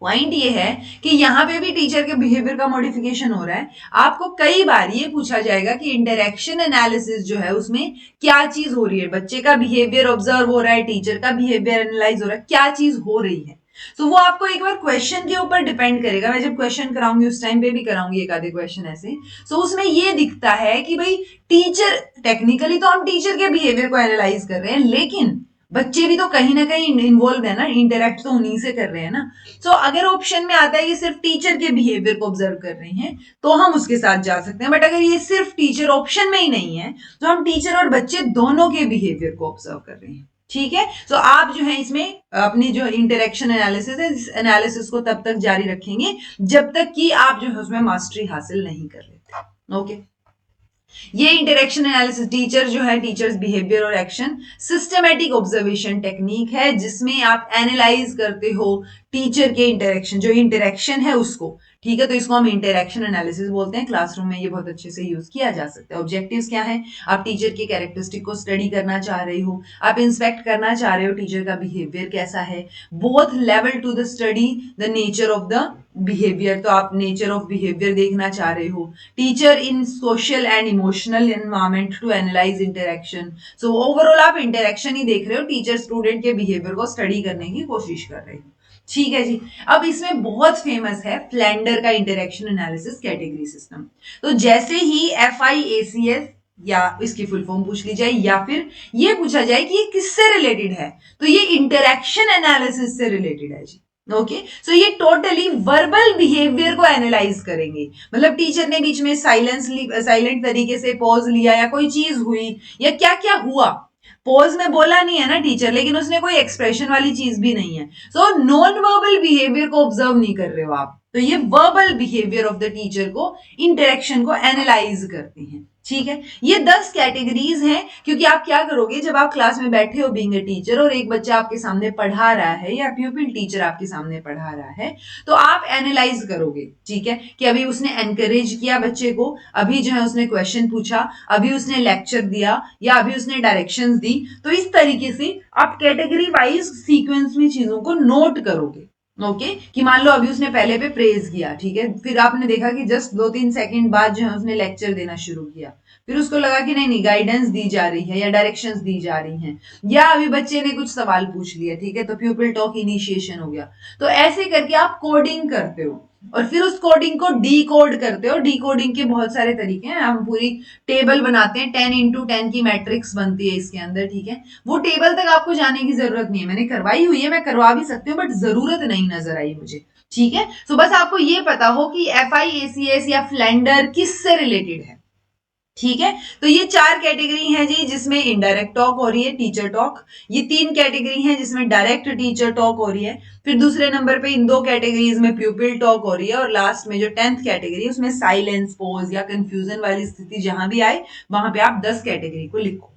पॉइंट ये है कि यहाँ पे भी टीचर के बिहेवियर का मॉडिफिकेशन हो रहा है। आपको कई बार ये पूछा जाएगा कि इंटरेक्शन एनालिसिस जो है उसमें क्या चीज हो रही है, बच्चे का बिहेवियर ऑब्जर्व हो रहा है, टीचर का बिहेवियर एनालाइज हो रहा है, क्या चीज हो रही है। सो वो आपको एक बार क्वेश्चन के ऊपर डिपेंड करेगा। मैं जब क्वेश्चन कराऊंगी उस टाइम पे भी कराऊंगी एक आधे क्वेश्चन ऐसे। सो उसमें ये दिखता है कि भाई टीचर, टेक्निकली तो हम टीचर के बिहेवियर को एनालाइज कर रहे हैं, लेकिन बच्चे भी तो कहीं ना कहीं इन्वॉल्व है ना, इंटरेक्ट तो उन्हीं से कर रहे हैं ना। सो अगर ऑप्शन में आता है कि सिर्फ टीचर के बिहेवियर को ऑब्जर्व कर रहे हैं तो हम उसके साथ जा सकते हैं, बट अगर ये सिर्फ टीचर ऑप्शन में ही नहीं है तो हम टीचर और बच्चे दोनों के बिहेवियर को ऑब्जर्व कर रहे हैं। ठीक है, तो आप जो है इसमें अपनी जो इंटरेक्शन एनालिसिस है, इस एनालिसिस को तब तक जारी रखेंगे जब तक कि आप जो है उसमें मास्टरी हासिल नहीं कर लेते। ओके, ये इंटरेक्शन एनालिसिस टीचर जो है, टीचर्स बिहेवियर और एक्शन सिस्टमैटिक ऑब्जर्वेशन टेक्निक है, जिसमें आप एनालाइज करते हो टीचर के इंटरेक्शन, जो इंटरेक्शन है उसको। ठीक है, तो इसको हम इंटरेक्शन एनालिसिस बोलते हैं। क्लासरूम में ये बहुत अच्छे से यूज किया जा सकता है। ऑब्जेक्टिव्स क्या है? आप टीचर की कैरेक्टरिस्टिक को स्टडी करना चाह रहे हो, आप इंस्पेक्ट करना चाह रहे हो टीचर का बिहेवियर कैसा है, both level to the study the nature of the behaviour, तो आप नेचर ऑफ बिहेवियर देखना चाह रहे हो, teacher in social and emotional environment to analyse interaction. So overall आप इंटरेक्शन ही देख रहे हो, टीचर स्टूडेंट के बिहेवियर को स्टडी करने की कोशिश कर रहे हो। ठीक है जी। अब इसमें बहुत फेमस है फ्लैंडर का इंटरेक्शन एनालिसिस कैटेगरी सिस्टम। तो जैसे ही FIACS या इसकी फुल फॉर्म पूछ ली जाए, या फिर ये पूछा जाए कि ये किससे रिलेटेड है, तो ये इंटरेक्शन एनालिसिस से रिलेटेड है जी। ओके, सो ये टोटली वर्बल बिहेवियर को एनालाइज करेंगे। मतलब टीचर ने बीच में साइलेंट तरीके से पॉज लिया, या कोई चीज हुई, या क्या क्या हुआ। पॉज में बोला नहीं है ना टीचर, लेकिन उसने कोई एक्सप्रेशन वाली चीज भी नहीं है। सो नॉन वर्बल बिहेवियर को ऑब्जर्व नहीं कर रहे हो आप, तो ये verbal behaviour of the teacher को, इंटरेक्शन को एनालाइज करते हैं। ठीक है, ये 10 कैटेगरीज हैं। क्योंकि आप क्या करोगे जब आप क्लास में बैठे हो बीइंग ए टीचर, और एक बच्चा आपके सामने पढ़ा रहा है या प्यूपिल टीचर आपके सामने पढ़ा रहा है, तो आप एनालाइज करोगे। ठीक है, कि अभी उसने एनकरेज किया बच्चे को, अभी जो है उसने क्वेश्चन पूछा, अभी उसने लेक्चर दिया, या अभी उसने डायरेक्शंस दी। तो इस तरीके से आप कैटेगरी वाइज सीक्वेंस में चीजों को नोट करोगे। ओके, कि मान लो अभी उसने पहले पे प्रेज किया, ठीक है, फिर आपने देखा कि जस्ट 2-3 सेकंड बाद जो है उसने लेक्चर देना शुरू किया, फिर उसको लगा कि नहीं नहीं गाइडेंस दी जा रही है या डायरेक्शंस दी जा रही हैं, या अभी बच्चे ने कुछ सवाल पूछ लिया, ठीक है, तो प्यूपिल टॉक इनिशिएशन हो गया। तो ऐसे करके आप कोडिंग करते हो, और फिर उस कोडिंग को डी कोड करते हो। डी कोडिंग के बहुत सारे तरीके हैं, हम पूरी टेबल बनाते हैं, 10x10 की मैट्रिक्स बनती है इसके अंदर। ठीक है, वो टेबल तक आपको जाने की जरूरत नहीं है, मैंने करवाई हुई है, मैं करवा भी सकती हूँ, बट जरूरत नहीं नजर आई मुझे। ठीक है, तो बस आपको ये पता हो कि FIACS या फ्लैंडर किससे रिलेटेड है। ठीक है, तो ये 4 कैटेगरी हैं जी, जिसमें इनडायरेक्ट टॉक हो रही है, टीचर टॉक। ये 3 कैटेगरी हैं जिसमें डायरेक्ट टीचर टॉक हो रही है। फिर दूसरे नंबर पे इन 2 कैटेगरीज में प्यूपिल टॉक हो रही है, और लास्ट में जो 10th कैटेगरी है उसमें साइलेंस, पोज या कंफ्यूजन वाली स्थिति जहां भी आए वहां पे आप 10 कैटेगरी को लिखो।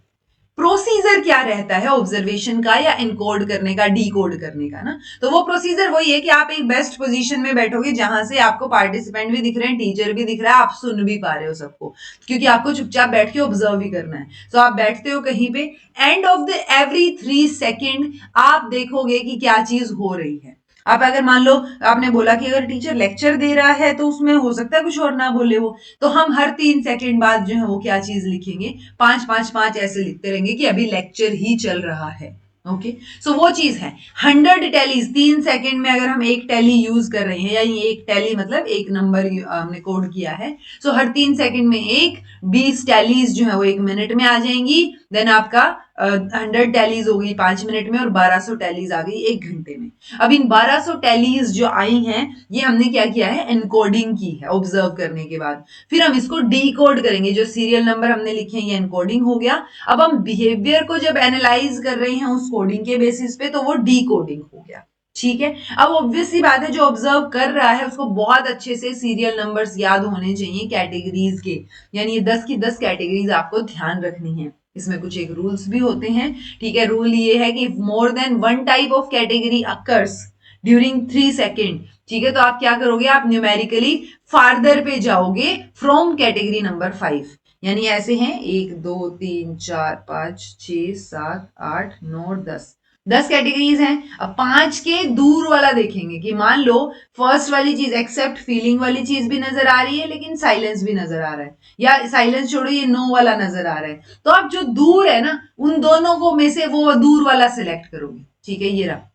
प्रोसीजर क्या रहता है ऑब्जर्वेशन का या इनकोड करने का, डीकोड करने का ना, तो वो प्रोसीजर वही है कि आप एक बेस्ट पोजीशन में बैठोगे जहां से आपको पार्टिसिपेंट भी दिख रहे हैं, टीचर भी दिख रहा है, आप सुन भी पा रहे हो सबको, क्योंकि आपको चुपचाप बैठ के ऑब्जर्व भी करना है। तो आप बैठते हो कहीं पे, end of the every 3 second आप देखोगे कि क्या चीज हो रही है। आप अगर मान लो आपने बोला कि अगर टीचर लेक्चर दे रहा है तो उसमें हो सकता है कुछ और ना बोले वो, तो हम हर 3 सेकंड बाद जो है वो क्या चीज लिखेंगे, 5-5-5 ऐसे लिखते रहेंगे कि अभी लेक्चर ही चल रहा है। ओके, सो वो चीज है 100 टैलीज। 3 सेकंड में अगर हम एक टैली यूज कर रहे हैं, या एक टैली मतलब एक नंबर हमने कोड किया है, सो हर 3 सेकंड में 20 टैलीज जो है वो 1 मिनट में आ जाएंगी। देन आपका 100 टैलीज हो गई 5 मिनट में, और 1200 टैलीज आ गई 1 घंटे में। अब इन 1200 टैलीज जो आई हैं, ये हमने क्या किया है, एनकोडिंग की है ऑब्जर्व करने के बाद। फिर हम इसको डीकोड करेंगे, जो सीरियल नंबर हमने लिखे हैं ये एनकोडिंग हो गया। अब हम बिहेवियर को जब एनालाइज कर रहे हैं उस कोडिंग के बेसिस पे, तो वो डीकोडिंग हो गया। ठीक है, अब ऑब्वियस सी बात है जो ऑब्जर्व कर रहा है उसको बहुत अच्छे से सीरियल नंबर्स याद होने चाहिए कैटेगरीज के, यानी ये 10 की 10 कैटेगरीज आपको ध्यान रखनी है। इसमें कुछ एक रूल्स भी होते हैं। ठीक है, रूल ये है कि more than 1 type of category occurs during 3 second, ठीक है, तो आप क्या करोगे, आप न्यूमेरिकली फार्दर पे जाओगे फ्रॉम कैटेगरी नंबर 5। यानी ऐसे हैं 1 2 3 4 5 6 7 8 9 10 कैटेगरीज हैं। अब 5 के दूर वाला देखेंगे कि मान लो फर्स्ट वाली चीज एक्सेप्ट फीलिंग वाली चीज भी नजर आ रही है, लेकिन साइलेंस भी नजर आ रहा है, या साइलेंस छोड़ो ये नो वाला नजर आ रहा है, तो आप जो दूर है ना उन दोनों को में से वो दूर वाला सिलेक्ट करोगे। ठीक है, ये रहा।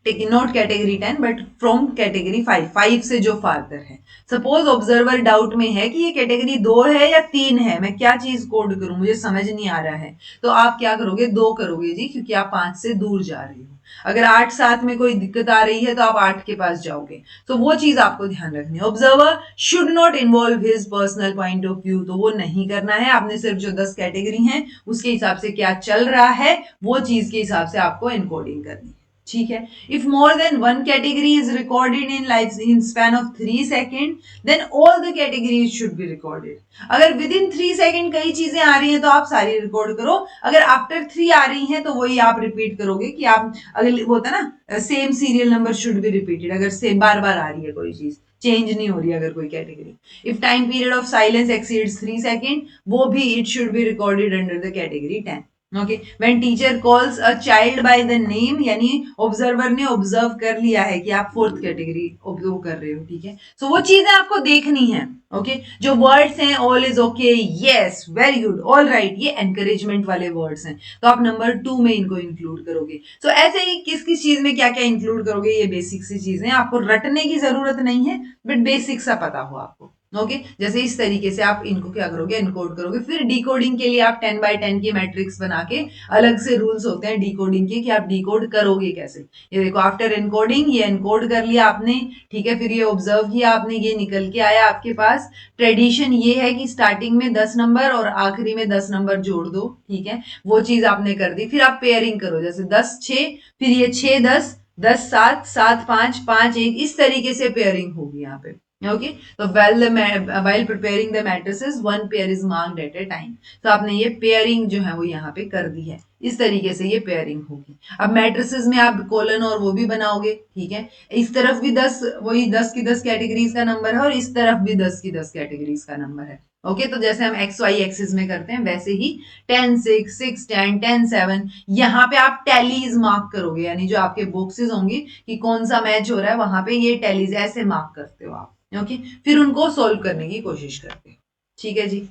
Not category 10 but from category 5 से जो फार्दर है। सपोज ऑब्जर्वर डाउट में है कि ये कैटेगरी 2 है या 3 है, मैं क्या चीज कोड करूं, मुझे समझ नहीं आ रहा है, तो आप क्या करोगे, 2 करोगे जी, क्योंकि आप 5 से दूर जा रहे हो। अगर 8 7 में कोई दिक्कत आ रही है तो आप 8 के पास जाओगे, तो वो चीज आपको ध्यान रखनी है। Observer should not involve his personal point of view, तो वो नहीं करना है, आपने सिर्फ जो 10 कैटेगरी है उसके हिसाब से क्या चल रहा है वो चीज के हिसाब से आपको एनकोडिंग करनी है। ठीक है। If more than one category is recorded in life in span of 3 second, then all the categories should be recorded. अगर विद इन 3 सेकेंड कई चीजें आ रही हैं तो आप सारी रिकॉर्ड करो, अगर आफ्टर 3 आ रही हैं तो वही आप रिपीट करोगे कि आप अगर होता है ना same serial number should be repeated, अगर सेम बार बार आ रही है कोई चीज चेंज नहीं हो रही अगर कोई category. If time period of silence exceeds 3 second, वो भी it should be recorded under the category 10। Okay, when teacher calls a child by the name, यानी ऑब्जर्वर ने ऑब्जर्व कर लिया है कि आप 4th कैटेगरी ऑब्जर्व कर रहे हो। ठीक है, सो वो चीजें आपको देखनी है। ओके, जो वर्ड्स हैं all is okay, yes, very good, all right, ये एनकरेजमेंट वाले वर्ड्स हैं, तो आप नंबर 2 में इनको इंक्लूड करोगे। सो ऐसे ही किस किस चीज में क्या क्या इंक्लूड करोगे, ये बेसिक सी चीजें आपको रटने की जरूरत नहीं है, बट बेसिक सा पता हो आपको। ओके, जैसे इस तरीके से आप इनको क्या करोगे, एनकोड करोगे। फिर डिकोडिंग के लिए आप 10 बाय 10 की मैट्रिक्स बना के, अलग से रूल्स होते हैं डिकोडिंग के कि आप डिकोड करोगे कैसे। ये देखो, आफ्टर एनकोडिंग ये एनकोड कर लिया आपने, ठीक है, फिर ये ऑब्जर्व किया आपने, ये निकल के आया आपके पास। ट्रेडिशन ये है कि स्टार्टिंग में 10 नंबर और आखिरी में 10 नंबर जोड़ दो, ठीक है, वो चीज आपने कर दी। फिर आप पेयरिंग करो, जैसे 10 6, फिर ये 6 10, 10 7, 7 5, 5 1, इस तरीके से पेयरिंग होगी यहाँ पे। ओके, तो while preparing the matrices one pair is marked at a time, तो आपने ये पेयरिंग जो है वो यहाँ पे कर दी है, इस तरीके से ये पेयरिंग होगी। अब मैट्रिसेस में आप कॉलन और वो भी बनाओगे, ठीक है, इस तरफ भी 10, वही 10 की 10 कैटेगरीज का नंबर है और इस तरफ भी 10 की 10 कैटेगरीज का नंबर है। ओके, तो जैसे हम एक्स वाई एक्सिस में करते हैं वैसे ही 10 6 6 10 10 7, यहाँ पे आप टैलीज मार्क करोगे, यानी जो आपके बॉक्सेस होंगे कि कौन सा मैच हो रहा है, वहां पे ये टैलीज ऐसे मार्क करते हो आप। ओके, फिर उनको सोल्व करने की कोशिश करते हैं। ठीक है जी।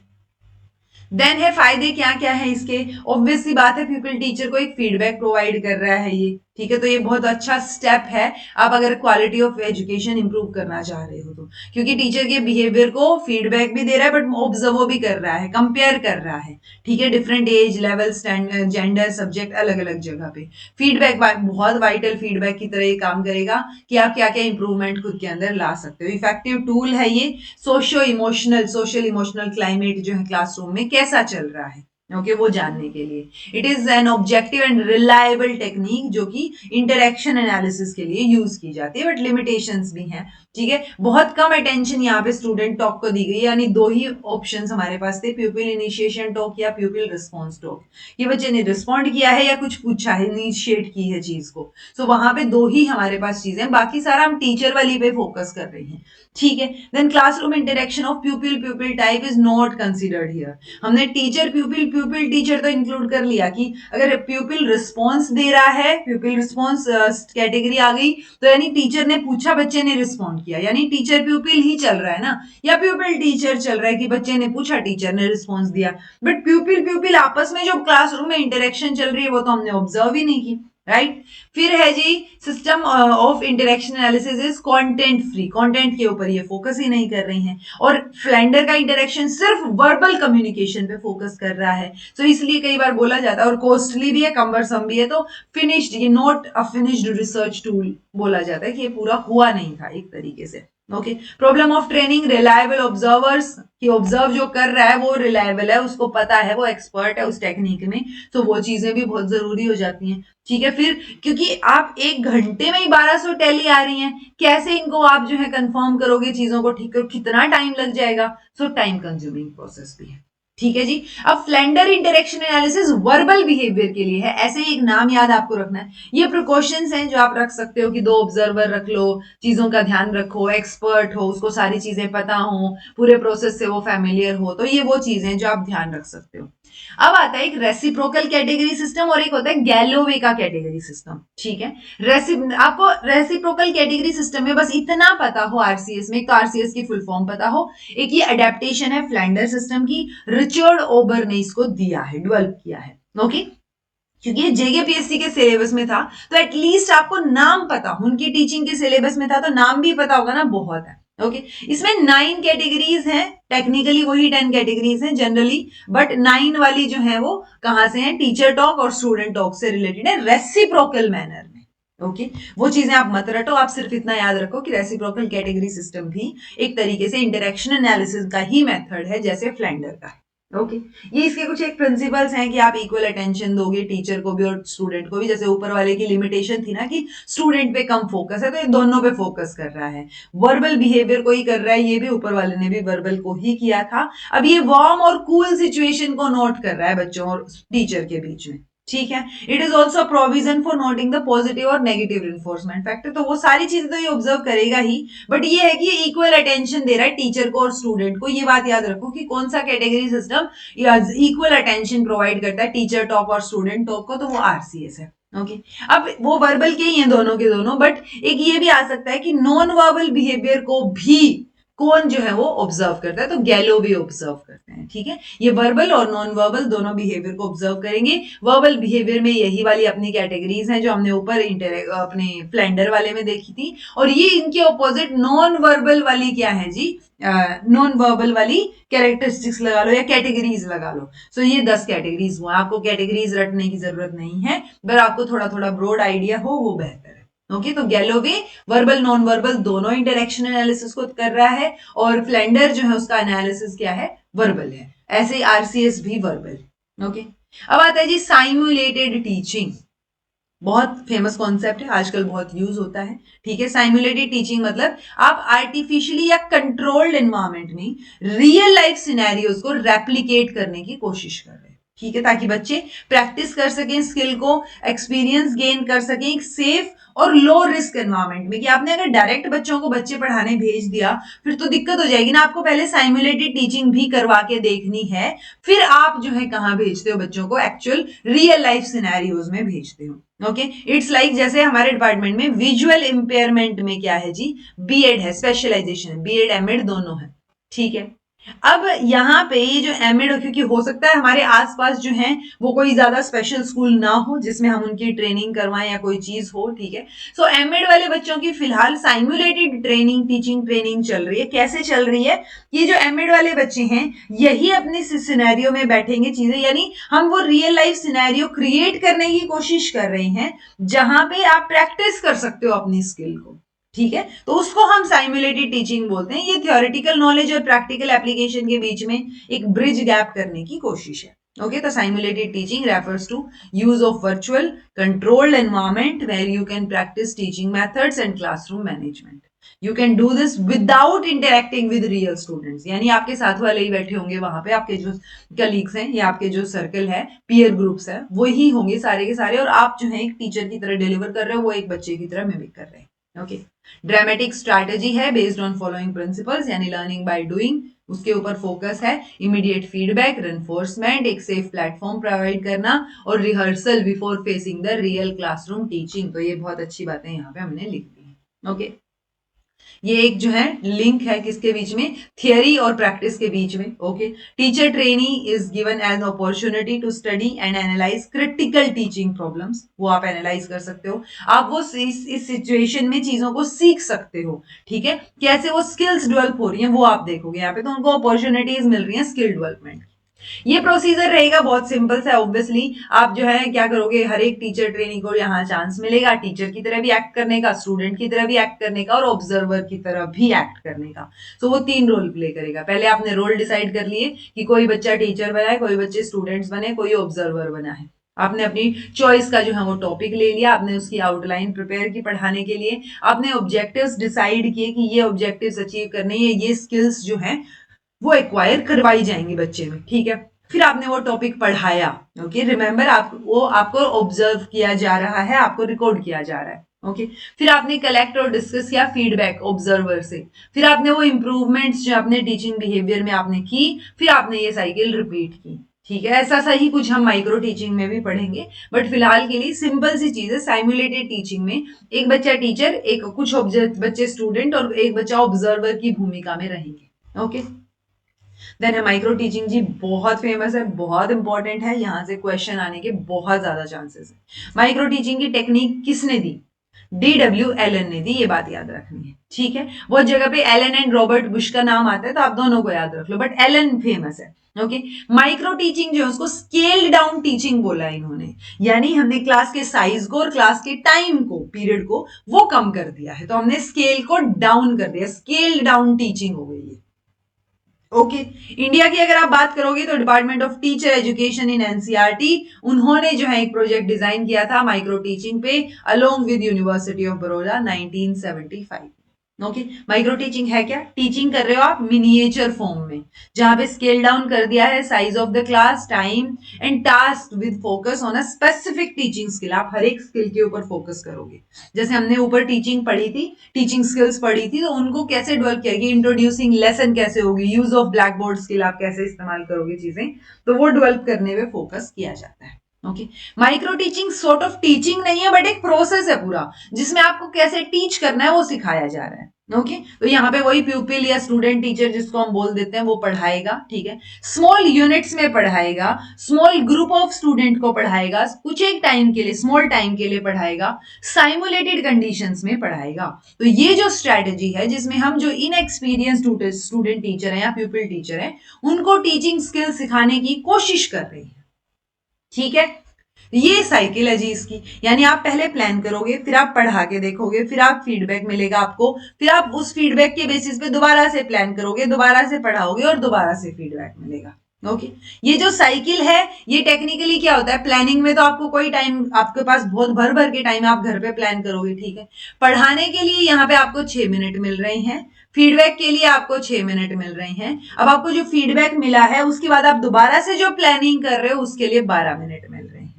देन है फायदे क्या क्या है इसके। ऑब्वियस सी बात है, पीपल टीचर को एक फीडबैक प्रोवाइड कर रहा है ये, ठीक है, तो ये बहुत अच्छा स्टेप है आप अगर क्वालिटी ऑफ एजुकेशन इंप्रूव करना चाह रहे हो तो, क्योंकि टीचर के बिहेवियर को फीडबैक भी दे रहा है बट ऑब्जर्व भी कर रहा है, कंपेयर कर रहा है, ठीक है, different age level, gender, subject, अलग अलग जगह पे फीडबैक बहुत वाइटल फीडबैक की तरह ये काम करेगा कि आप क्या क्या इंप्रूवमेंट खुद के अंदर ला सकते हो। इफेक्टिव टूल है ये। सोशल इमोशनल क्लाइमेट जो है क्लासरूम में कैसा चल रहा है, ओके, वो जानने के लिए। It is an objective and reliable technique जो कि इंटरेक्शन एनालिसिस के लिए यूज की जाती है, बट लिमिटेशंस भी हैं, ठीक है। बहुत कम अटेंशन यहाँ पे स्टूडेंट टॉक को दी गई, यानी 2 ही ऑप्शंस हमारे पास थे, प्यूपिल इनिशिएशन टॉक या प्यूपिल रिस्पॉन्स टॉक। ये बच्चे ने रिस्पॉन्ड किया है या कुछ पूछा है, इनिशिएट की है चीज को, सो वहां पे 2 ही हमारे पास चीजें, बाकी सारा हम टीचर वाली पे फोकस कर रहे हैं, ठीक है। Then classroom interaction of pupil pupil type is not considered here. हमने टीचर प्यूपिल प्यूपिल टीचर तो इंक्लूड कर लिया कि अगर प्यूपिल रिस्पॉन्स दे रहा है, प्यूपिल रिस्पॉन्स कैटेगरी आ गई, तो यानी टीचर ने पूछा, बच्चे ने रिस्पॉन्ड किया, यानी टीचर प्यूपिल ही चल रहा है ना, या प्यूपिल टीचर चल रहा है कि बच्चे ने पूछा, टीचर ने रिस्पॉन्स दिया। बट प्यूपिल प्यूपिल आपस में जो क्लासरूम में इंटरेक्शन चल रही है वो तो हमने ऑब्जर्व ही नहीं की, राइट। फिर है जी system of interaction analysis is content free, content के ऊपर ये फोकस ही नहीं कर रही हैं, और फ्लेंडर का इंटरेक्शन सिर्फ वर्बल कम्युनिकेशन पे फोकस कर रहा है, तो इसलिए कई बार बोला जाता है, और कॉस्टली भी है, कम्बरसम भी है, तो फिनिश्ड, ये not a finished research tool बोला जाता है कि ये पूरा हुआ नहीं था एक तरीके से। Okay, problem of training reliable observers, कि ऑब्जर्व जो कर रहा है वो रिलायबल है, उसको पता है, वो एक्सपर्ट है उस टेक्निक में, तो वो चीजें भी बहुत जरूरी हो जाती हैं, ठीक है। फिर क्योंकि आप 1 घंटे में ही 1200 टैली आ रही हैं, कैसे इनको आप जो है कंफर्म करोगे चीजों को, ठीक है, कितना टाइम लग जाएगा, सो टाइम कंज्यूमिंग प्रोसेस भी है, ठीक है जी। अब Flander interaction analysis verbal behaviour के लिए है, ऐसे ही एक नाम याद आपको रखना है, ये प्रिकॉशंस हैं जो आप रख सकते हो कि 2 ऑब्जर्वर रख लो, चीजों का ध्यान रखो, एक्सपर्ट हो, उसको सारी चीजें पता हो, पूरे प्रोसेस से वो फैमिलियर हो, तो ये वो चीजें जो आप ध्यान रख सकते हो। अब आता है एक रेसिप्रोकल कैटेगरी सिस्टम और एक होता है गैलोवे का कैटेगरी सिस्टम, ठीक है। आपको रेसिप्रोकल कैटेगरी सिस्टम में बस इतना पता हो, आरसीएस में, तो आरसीएस की फुल फॉर्म पता हो, एक ये अडेप्टेशन है फ्लैंडर सिस्टम की, रिचर्ड ओबर ने इसको दिया है, डेवलप किया है, ओके। क्योंकि ये जेकेपीएससी के सिलेबस में था, तो एटलीस्ट आपको नाम पता, उनकी टीचिंग के सिलेबस में था तो नाम भी पता होगा ना, बहुत है। ओके, इसमें 9 कैटेगरीज हैं, टेक्निकली वही 10 कैटेगरीज हैं जनरली, बट 9 वाली जो है वो कहां से है, टीचर टॉक और स्टूडेंट टॉक से रिलेटेड है, रेसिप्रोकल मैनर में। ओके, वो चीजें आप मत रटो, आप सिर्फ इतना याद रखो कि रेसिप्रोकल कैटेगरी सिस्टम भी एक तरीके से इंटरेक्शन एनालिसिस का ही मेथड है, जैसे फ्लेंडर का है। ओके, ये इसके कुछ एक प्रिंसिपल्स हैं कि आप इक्वल अटेंशन दोगे टीचर को भी और स्टूडेंट को भी, जैसे ऊपर वाले की लिमिटेशन थी ना कि स्टूडेंट पे कम फोकस है, तो ये दोनों पे फोकस कर रहा है। वर्बल बिहेवियर को ही कर रहा है, ये भी ऊपर वाले ने भी वर्बल को ही किया था। अब ये वार्म और कूल सिचुएशन को नोट कर रहा है बच्चों और टीचर के बीच में, ठीक है। It is also provision for noting the positive और नेगेटिव इन्फोर्समेंट फैक्टर, तो वो सारी चीजें तो ये ऑब्जर्व करेगा ही, बट ये है कि ये इक्वल अटेंशन दे रहा है टीचर को और स्टूडेंट को। ये बात याद रखो कि कौन सा category system equal attention provide करता है, टीचर टॉक और स्टूडेंट टॉक को, तो वो आरसीएस है। ओके, अब वो वर्बल के ही हैं दोनों के दोनों, बट एक ये भी आ सकता है कि नॉन वर्बल बिहेवियर को भी कौन जो है वो ऑब्जर्व करता है, तो गैलो भी ऑब्जर्व करते हैं, ठीक है। ये वर्बल और नॉन वर्बल दोनों बिहेवियर को ऑब्जर्व करेंगे। वर्बल बिहेवियर में यही वाली अपनी कैटेगरीज हैं जो हमने ऊपर अपने फ्लेंडर वाले में देखी थी, और ये इनके ऑपोजिट नॉन वर्बल वाली क्या है जी, नॉन वर्बल वाली कैरेक्टरिस्टिक्स लगा लो या कैटेगरीज लगा लो। सो ये 10 कैटेगरीज हुआ, आपको कैटेगरीज रटने की जरूरत नहीं है, पर आपको थोड़ा थोड़ा ब्रॉड आइडिया हो वो बेहतर है। ओके, तो गैलोवे वर्बल नॉन वर्बल दोनों इंटरेक्शन एनालिसिस को कर रहा है, और फ्लेंडर जो है उसका एनालिसिस क्या है, वर्बल है। ऐसे ही आरसीएस भी वर्बल। ओके, अब आता है जी साइमुलेटेड टीचिंग, बहुत फेमस कॉन्सेप्ट है, आजकल बहुत यूज होता है, ठीक है। साइमुलेटेड टीचिंग मतलब आप आर्टिफिशियली या कंट्रोल्ड एनवायरनमेंट में रियल लाइफ सिनेरियोज को रेप्लिकेट करने की कोशिश कर रहे हैं, ठीक है, ताकि बच्चे प्रैक्टिस कर सकें स्किल को, एक्सपीरियंस गेन कर सकें एक सेफ और लो रिस्क एनवायरनमेंट में। कि आपने अगर डायरेक्ट बच्चों को बच्चे पढ़ाने भेज दिया फिर तो दिक्कत हो जाएगी ना, आपको पहले साइमुलेटेड टीचिंग भी करवा के देखनी है, फिर आप जो है कहां भेजते हो बच्चों को, एक्चुअल रियल लाइफ सिनेरियोज में भेजते हो। ओके, इट्स लाइक जैसे हमारे डिपार्टमेंट में विजुअल इंपेयरमेंट में क्या है जी, बीएड है, स्पेशलाइजेशन है, बीएड एमएड दोनों है, ठीक है। अब यहाँ पे ये जो एमएड, क्योंकि हो सकता है हमारे आसपास जो है वो कोई ज्यादा स्पेशल स्कूल ना हो जिसमें हम उनकी ट्रेनिंग करवाएं या कोई चीज हो, ठीक है। सो एमएड वाले बच्चों की फिलहाल साइमुलेटेड ट्रेनिंग, टीचिंग ट्रेनिंग चल रही है। कैसे चल रही है, ये जो एमएड वाले बच्चे हैं यही अपने सिनेरियो में बैठेंगे चीजें, यानी हम वो रियल लाइफ सिनेरियो क्रिएट करने की कोशिश कर रहे हैं जहां पे आप प्रैक्टिस कर सकते हो अपनी स्किल को, ठीक है। तो उसको हम साइमुलेटेड टीचिंग बोलते हैं। ये थियोरेटिकल नॉलेज और प्रैक्टिकल एप्लीकेशन के बीच में एक ब्रिज गैप करने की कोशिश है। ओके, तो simulated teaching refers to use of virtual controlled environment where you can practice teaching methods and classroom management. You can do this without interacting with real students, यानी आपके साथ वाले ही बैठे होंगे वहां पे, आपके जो कलीग्स हैं या आपके जो सर्कल है, पीयर ग्रुप्स है, वही होंगे सारे के सारे, और आप जो है एक टीचर की तरह डिलीवर कर रहे हो, वो एक बच्चे की तरह मिमिक कर रहे हैं। ओके, ड्रामेटिक स्ट्रैटेजी है बेस्ड ऑन फॉलोइंग प्रिंसिपल्स, यानी लर्निंग बाय डूइंग, उसके ऊपर फोकस है। इमीडिएट फीडबैक, रेनफोर्समेंट, एक सेफ प्लेटफॉर्म प्रोवाइड करना, और rehearsal before facing the real classroom teaching. तो ये बहुत अच्छी बातें यहाँ पे हमने लिख दी है। ओके, ये एक जो है लिंक है किसके बीच में, थियरी और प्रैक्टिस के बीच में। Okay, teacher trainee is given as opportunity to study and analyse critical teaching problems, वो आप एनालाइज कर सकते हो, आप वो इस सिचुएशन में चीजों को सीख सकते हो, ठीक है। कैसे वो स्किल्स डेवलप हो रही हैं वो आप देखोगे यहाँ पे, तो उनको अपॉर्चुनिटीज मिल रही हैं स्किल डेवलपमेंट। ये प्रोसीजर रहेगा बहुत सिंपल सा, ऑब्वियसली आप जो है क्या करोगे, हर एक टीचर ट्रेनी को यहाँ चांस मिलेगा टीचर की तरह भी एक्ट करने का, स्टूडेंट की तरह भी एक्ट करने का, और ऑब्जर्वर की तरह भी एक्ट करने का। तो वो 3 रोल प्ले करेगा। पहले आपने रोल डिसाइड कर लिए कि कोई बच्चा टीचर बना है, कोई बच्चे स्टूडेंट्स बने, कोई ऑब्जर्वर बना है। आपने अपनी चॉइस का जो है वो टॉपिक ले लिया, आपने उसकी आउटलाइन प्रिपेयर की पढ़ाने के लिए, आपने ऑब्जेक्टिव्स डिसाइड किए कि ये ऑब्जेक्टिव्स अचीव करने, ये स्किल्स जो है वो एक्वायर करवाई जाएंगी बच्चे में, ठीक है। फिर आपने वो टॉपिक पढ़ाया। ओके, रिमेंबर वो आपको ऑब्जर्व किया जा रहा है, आपको रिकॉर्ड किया जा रहा है। ओके, फिर आपने कलेक्ट और डिस्कस किया फीडबैक ऑब्जर्वर से, फिर आपने वो इंप्रूवमेंट्स जो आपने टीचिंग बिहेवियर में आपने की, फिर आपने ये साइकिल रिपीट की, ठीक है। ऐसा सा ही कुछ हम माइक्रो टीचिंग में भी पढ़ेंगे, बट फिलहाल के लिए सिंपल सी चीज है। साइमुलेटेड टीचिंग में एक बच्चा टीचर, एक कुछ बच्चे स्टूडेंट और एक बच्चा ऑब्जर्वर की भूमिका में रहेंगे। ओके, देन है माइक्रो टीचिंग जी, बहुत फेमस है, बहुत इंपॉर्टेंट है, यहां से क्वेश्चन आने के बहुत ज्यादा चांसेस है। माइक्रो टीचिंग की टेक्निक किसने दी? डीडब्ल्यू एलन ने दी, ये बात याद रखनी है, ठीक है। बहुत जगह पे एलन एंड रॉबर्ट बुश का नाम आता है, तो आप दोनों को याद रख लो, बट एलन फेमस है। ओके, माइक्रो टीचिंग जो है उसको स्केल्ड डाउन टीचिंग बोला है इन्होंने, यानी हमने क्लास के साइज को और क्लास के टाइम को, पीरियड को वो कम कर दिया है, तो हमने स्केल को डाउन कर दिया, स्केल्ड डाउन टीचिंग हो गई है। ओके, इंडिया की अगर आप बात करोगे तो department of teacher education in NCERT, उन्होंने जो है एक प्रोजेक्ट डिजाइन किया था माइक्रो टीचिंग पे along with university of Baroda 1975। Okay, micro teaching है क्या? टीचिंग कर रहे हो आप मिनिएचर फॉर्म में, जहां पे स्केल डाउन कर दिया है size of the class, time and task with focus on a specific teaching skill. आप हर एक स्किल के ऊपर फोकस करोगे, जैसे हमने ऊपर टीचिंग पढ़ी थी, टीचिंग स्किल्स पढ़ी थी, तो उनको कैसे डेवलप किया गया, इंट्रोड्यूसिंग लेसन कैसे होगी, use of black board skill आप कैसे इस्तेमाल करोगे चीजें, तो वो डेवलप करने पे फोकस किया जाता है। Okay, micro teaching sort of teaching नहीं है, बट एक प्रोसेस है पूरा, जिसमें आपको कैसे टीच करना है वो सिखाया जा रहा है। ओके, तो यहाँ पे वही प्यूपिल या स्टूडेंट टीचर जिसको हम बोल देते हैं वो पढ़ाएगा, ठीक है, स्मॉल यूनिट्स में पढ़ाएगा, स्मॉल ग्रुप ऑफ स्टूडेंट को पढ़ाएगा, कुछ एक टाइम के लिए, स्मॉल टाइम के लिए पढ़ाएगा, साइमुलेटेड कंडीशंस में पढ़ाएगा। तो ये जो स्ट्रेटेजी है जिसमें हम जो इनएक्सपीरियंस स्टूडेंट टीचर है या प्यूपिल टीचर है उनको टीचिंग स्किल सिखाने की कोशिश कर रही है, ठीक है। ये साइकिल है जी इसकी, यानी आप पहले प्लान करोगे, फिर आप पढ़ा के देखोगे, फिर आप फीडबैक मिलेगा आपको, फिर आप उस फीडबैक के बेसिस पे दोबारा से प्लान करोगे, दोबारा से पढ़ाओगे और दोबारा से फीडबैक मिलेगा। ओके, ये जो साइकिल है ये टेक्निकली क्या होता है, प्लानिंग में तो आपको कोई टाइम, आपके पास बहुत भर भर के टाइम आप घर पे प्लान करोगे, ठीक है। पढ़ाने के लिए यहाँ पे आपको 6 मिनट मिल रहे हैं, फीडबैक के लिए आपको 6 मिनट मिल रहे हैं। अब आपको जो फीडबैक मिला है उसके बाद आप दोबारा से जो प्लानिंग कर रहे हो उसके लिए 12 मिनट मिल रहे हैं,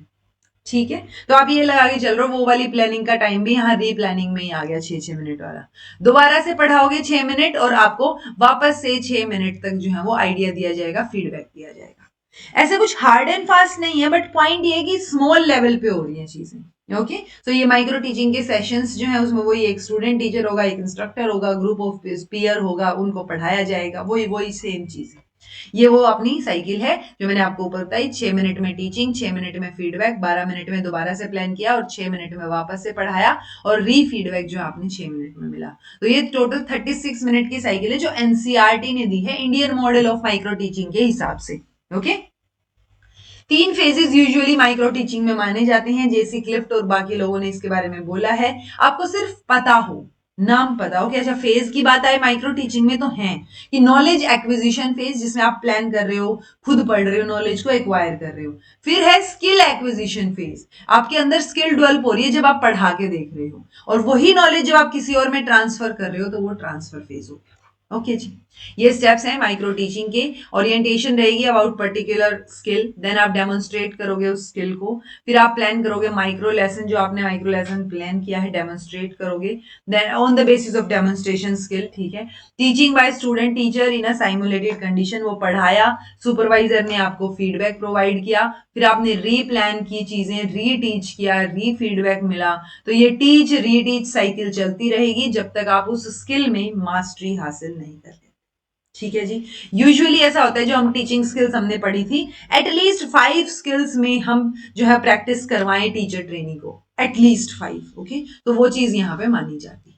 ठीक है। तो आप ये लगा के चल रहे हो वो वाली प्लानिंग का टाइम भी यहाँ रीप्लानिंग में ही आ गया, 6-6 मिनट वाला। दोबारा से पढ़ाओगे 6 मिनट और आपको वापस से 6 मिनट तक जो है वो आइडिया दिया जाएगा, फीडबैक दिया जाएगा। ऐसे कुछ हार्ड एंड फास्ट नहीं है, बट पॉइंट ये है कि स्मॉल लेवल पे हो रही है चीजें। ओके, तो ये माइक्रो टीचिंग के सेशंस जो है उसमें वही एक स्टूडेंट टीचर होगा, एक इंस्ट्रक्टर होगा, ग्रुप ऑफ पीयर होगा, उनको पढ़ाया जाएगा, वही वही सेम चीज है। ये वो अपनी साइकिल है जो मैंने आपको ऊपर बताई, 6 मिनट में टीचिंग, 6 मिनट में फीडबैक, 12 मिनट में दोबारा से प्लान किया और 6 मिनट में वापस से पढ़ाया और री फीडबैक जो आपने 6 मिनट में मिला। तो ये टोटल 36 मिनट की साइकिल है जो एनसीईआरटी ने दी है Indian model of micro teaching के हिसाब से। Okay, 3 phases usually micro teaching में माने जाते हैं, जेसी क्लिफ्ट और बाकी लोगों ने इसके बारे में बोला है। आपको सिर्फ पता हो, नाम पता हो कि अच्छा फेज की बात आए माइक्रो टीचिंग में तो है कि नॉलेज एक्विजिशन फेज, जिसमें आप प्लान कर रहे हो, खुद पढ़ रहे हो, नॉलेज को एक्वायर कर रहे हो। फिर है स्किल एक्विजिशन फेज, आपके अंदर स्किल डेवलप हो रही है जब आप पढ़ा के देख रहे हो, और वही नॉलेज जब आप किसी और में ट्रांसफर कर रहे हो तो वो ट्रांसफर फेज हो गया। ओके जी, ये स्टेप्स हैं माइक्रो टीचिंग के। ओरिएंटेशन रहेगी अबाउट पर्टिकुलर स्किल, देन आप डेमोन्स्ट्रेट करोगे उस स्किल को, फिर आप प्लान करोगे माइक्रो लेसन, जो आपने माइक्रो लेसन प्लान किया है डेमोन्स्ट्रेट करोगे, then on the basis of demonstration skill, ठीक है। Teaching by student teacher in a simulated condition, वो पढ़ाया, सुपरवाइजर ने आपको फीडबैक प्रोवाइड किया, फिर आपने री प्लान की चीजें, री टीच किया, री फीडबैक मिला। तो ये टीच री टीच साइकिल चलती रहेगी जब तक आप उस स्किल में मास्टरी हासिल नहीं कर लेते, ठीक है जी। यूजुअली ऐसा होता है जो हम टीचिंग स्किल्स हमने पढ़ी थी, एटलीस्ट 5 स्किल्स में हम जो है प्रैक्टिस करवाएं टीचर ट्रेनिंग को, एटलीस्ट 5। ओके, तो वो चीज यहाँ पे मानी जाती है।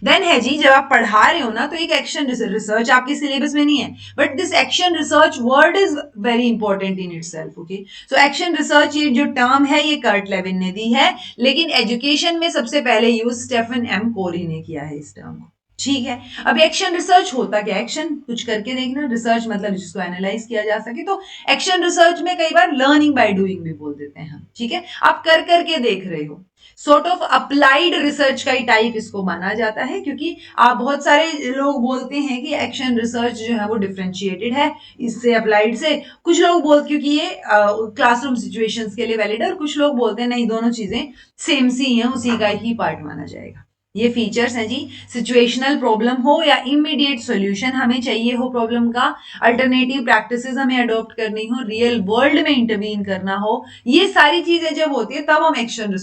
देन है जी, जब आप पढ़ा रहे हो ना तो एक एक्शन रिसर्च आपके सिलेबस में नहीं है, but this action research word is very important in itself. Okay, so action research ये जो टर्म है ये कर्ट लेविन ने दी है, लेकिन एजुकेशन में सबसे पहले यूज स्टेफन एम कोरी ने किया है इस टर्म को, ठीक है। अब एक्शन रिसर्च होता क्या, एक्शन कुछ करके देखना, रिसर्च मतलब जिसको एनालाइज किया जा सके, तो एक्शन रिसर्च में कई बार लर्निंग बाय डूइंग भी बोल देते हैं हम, ठीक है। आप कर करके देख रहे हो, सॉर्ट ऑफ अप्लाइड रिसर्च का ही टाइप इसको माना जाता है, क्योंकि आप बहुत सारे लोग बोलते हैं कि एक्शन रिसर्च जो है वो डिफरेंशिएटेड है इससे, अप्लाइड से। कुछ लोग बोलते, क्योंकि ये क्लासरूम सिचुएशंस के लिए वैलिड है, और कुछ लोग बोलते हैं नहीं दोनों चीजें सेम सी हैं, उसी का ही पार्ट माना जाएगा। ये फीचर्स हैं जी, सिचुएशनल प्रॉब्लम हो या इमीडिएट सॉल्यूशन हमें चाहिए हो प्रॉब्लम का, अल्टरनेटिव प्रैक्टिसेस हमें अडॉप्ट करनी हो, रियल वर्ल्ड में इंटरवीन करना हो, ये सारी चीजें जब होती है तब हम एक्शन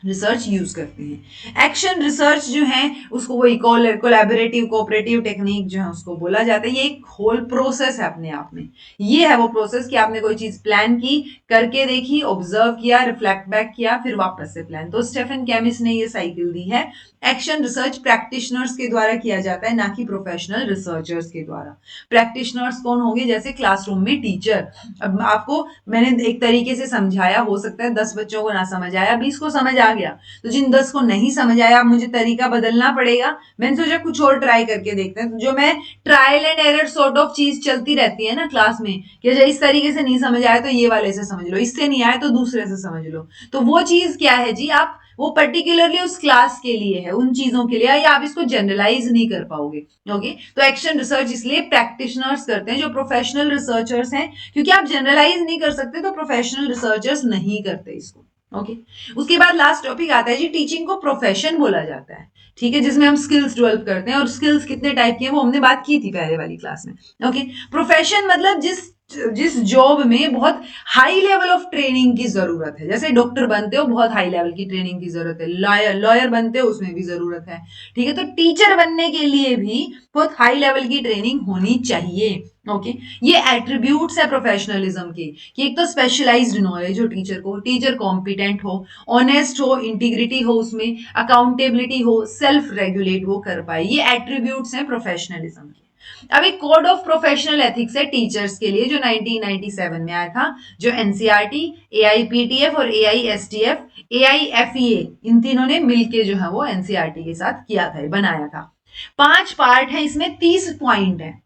रिसर्च यूज करते हैं। एक्शन रिसर्च जो है उसको वही कोलैबोरेटिव कोऑपरेटिव टेक्निक जो है उसको बोला जाता है। ये एक होल प्रोसेस है अपने आप में। ये है वो प्रोसेस कि आपने कोई चीज प्लान की, करके देखी, ऑब्जर्व किया, रिफ्लेक्ट बैक किया, फिर वापस से प्लान। तो स्टेफन केमिस ने ये साइकिल दी है। एक्शन रिसर्च प्रैक्टिशनर्स के द्वारा किया जाता है, ना कि प्रोफेशनल रिसर्चर्स के द्वारा। प्रैक्टिशनर्स कौन होंगे? जैसे क्लासरूम में टीचर। अब आपको मैंने एक तरीके से समझाया, हो सकता है 10 बच्चों को ना समझ आया, 20 को समझ आ गया, तो जिन 10 को नहीं समझ आया मुझे तरीका बदलना पड़ेगा। मैंने सोचा कुछ और ट्राई करके देखते हैं। तो जो मैं trial and error sort of चीज चलती रहती है ना क्लास में, कि इस तरीके से नहीं समझ आया तो ये वाले से समझ लो, इससे नहीं आया तो दूसरे से समझ लो। तो वो चीज क्या है जी, आप वो पर्टिकुलरली उस क्लास के लिए है, उन चीजों के लिए, या आप इसको जनरलाइज नहीं कर पाओगे। ओके, तो एक्शन रिसर्च इसलिए प्रैक्टिशनर्स करते हैं, जो प्रोफेशनल रिसर्चर्स हैं, क्योंकि आप जनरलाइज नहीं कर सकते तो प्रोफेशनल रिसर्चर्स नहीं करते इसको। ओके, उसके बाद लास्ट टॉपिक आता है जी, टीचिंग को प्रोफेशन बोला जाता है। ठीक है, जिसमें हम स्किल्स डेवलप करते हैं, और स्किल्स कितने टाइप की है वो हमने बात की थी पहले वाली क्लास में। ओके, प्रोफेशन मतलब जिस जिस जॉब में बहुत हाई लेवल ऑफ ट्रेनिंग की जरूरत है। जैसे डॉक्टर बनते हो, बहुत हाई लेवल की ट्रेनिंग की जरूरत है। लॉयर बनते हो, उसमें भी जरूरत है। ठीक है, तो टीचर बनने के लिए भी बहुत हाई लेवल की ट्रेनिंग होनी चाहिए। ओके, ये एट्रीब्यूट्स है प्रोफेशनलिज्म के, कि एक तो स्पेशलाइज्ड नॉलेज हो टीचर को, टीचर कॉम्पिटेंट हो, ऑनेस्ट हो, इंटीग्रिटी हो, उसमें अकाउंटेबिलिटी हो, सेल्फ रेगुलेट वो कर पाए। ये एट्रीब्यूट्स हैं प्रोफेशनलिज्म के। अब एक कोड ऑफ प्रोफेशनल एथिक्स है टीचर्स के लिए, जो 1997 में आया था, जो एनसीईआरटी, एआईपीटीएफ और एआईएसटीएफ, एआईएफईए, इन तीनों ने मिलके जो है वो एनसीईआरटी के साथ किया था, बनाया था। 5 पार्ट है इसमें, 30 पॉइंट है,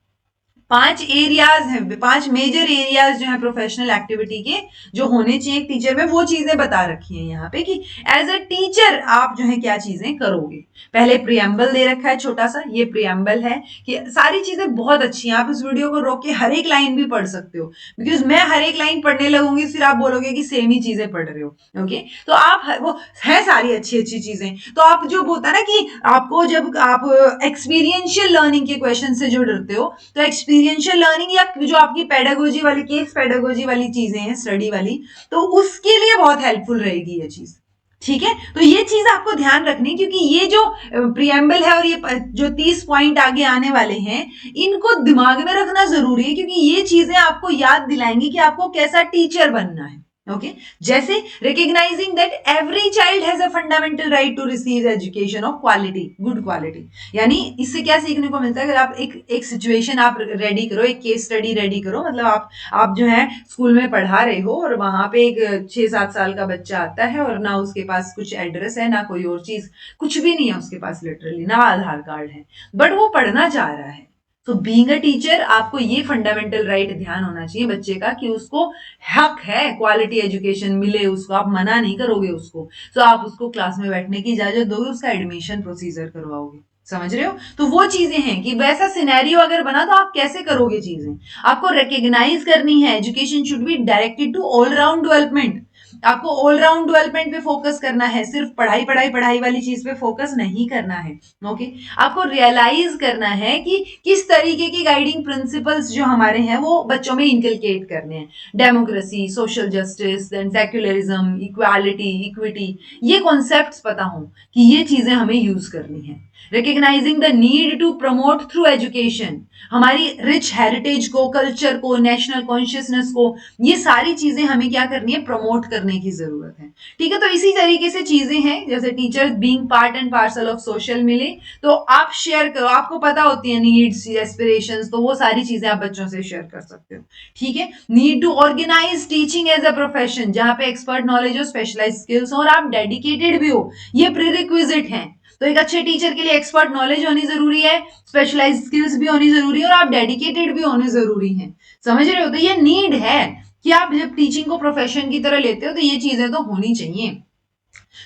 5 एरियाज हैं, 5 मेजर एरियाज जो है प्रोफेशनल एक्टिविटी के, जो होने चाहिए एक टीचर में, वो चीजें बता रखी हैं यहाँ पे, कि एज अ टीचर आप जो है क्या चीजें करोगे। पहले प्रियम्बल दे रखा है छोटा सा, ये प्रियम्बल है, कि सारी चीजें बहुत अच्छी हैं, आप इस वीडियो को रोक के हर एक लाइन भी पढ़ सकते हो, बिकॉज मैं हर एक लाइन पढ़ने लगूंगी, फिर आप बोलोगे कि सेम ही चीजें पढ़ रहे हो। ओके, तो आप वो है सारी अच्छी अच्छी चीजें। तो आप जो बोलता ना कि आपको जब आप एक्सपीरियंशियल लर्निंग के क्वेश्चन से जो डरते हो, तो एक्सपीरियंशियल लर्निंग या जो आपकी पेडागोजी वाली, केस पेडागोजी वाली चीजें हैं, स्टडी वाली, तो उसके लिए बहुत हेल्पफुल रहेगी ये चीज। ठीक है, तो ये चीज आपको ध्यान रखनी, क्योंकि ये जो प्रियम्बल है और ये जो 30 पॉइंट आगे आने वाले हैं, इनको दिमाग में रखना जरूरी है, क्योंकि ये चीजें आपको याद दिलाएंगी कि आपको कैसा टीचर बनना है। ओके, जैसे recognising that every child has a fundamental right to receive education of quality, good quality. यानी इससे क्या सीखने को मिलता है, अगर आप एक सिचुएशन आप रेडी करो, एक केस स्टडी रेडी करो, मतलब आप जो है स्कूल में पढ़ा रहे हो, और वहां पे एक 6-7 साल का बच्चा आता है, और ना उसके पास कुछ एड्रेस है, ना कोई और चीज, कुछ भी नहीं है उसके पास, लिटरली ना आधार कार्ड है, बट वो पढ़ना चाह रहा है। तो बीइंग अ टीचर आपको ये फंडामेंटल राइट ध्यान होना चाहिए बच्चे का, कि उसको हक है क्वालिटी एजुकेशन मिले उसको, आप मना नहीं करोगे उसको, तो आप उसको क्लास में बैठने की इजाजत दोगे, उसका एडमिशन प्रोसीजर करवाओगे। समझ रहे हो? तो वो चीजें हैं कि वैसा सिनेरियो अगर बना तो आप कैसे करोगे चीजें, आपको रिकग्नाइज करनी है। Education should be directed to all round development, आपको ऑल राउंड डेवलपमेंट पे फोकस करना है, सिर्फ पढ़ाई पढ़ाई पढ़ाई वाली चीज पे फोकस नहीं करना है। ओके, आपको रियलाइज करना है कि किस तरीके की गाइडिंग प्रिंसिपल्स जो हमारे हैं वो बच्चों में इनकलकेट करने हैं। Democracy, social justice, then secularism, equality, equity, ये कॉन्सेप्ट्स पता हो कि ये चीजें हमें यूज करनी है। Recognising the need to promote through education, हमारी रिच हेरिटेज को, कल्चर को, नेशनल कॉन्शियसनेस को, ये सारी चीजें हमें क्या करनी है, प्रमोट करने की जरूरत है। ठीक है, तो इसी तरीके से चीजें हैं, जैसे teachers being part and parcel of social मिले, तो आप शेयर करो, आपको पता होती है नीड्स, एस्पिरेशंस, तो वो सारी चीजें आप बच्चों से शेयर कर सकते हो। ठीक है, need to organise teaching as a profession, जहां पे एक्सपर्ट नॉलेज हो, स्पेशलाइज स्किल्स हो, और आप डेडिकेटेड भी हो, ये प्रीरिक्विजिट है। तो एक अच्छे टीचर के लिए एक्सपर्ट नॉलेज होनी जरूरी है, स्पेशलाइज स्किल्स भी होनी जरूरी है, और आप डेडिकेटेड भी होने जरूरी हैं। समझ रहे हो? तो ये नीड है कि आप जब टीचिंग को प्रोफेशन की तरह लेते हो तो ये चीजें तो होनी चाहिए।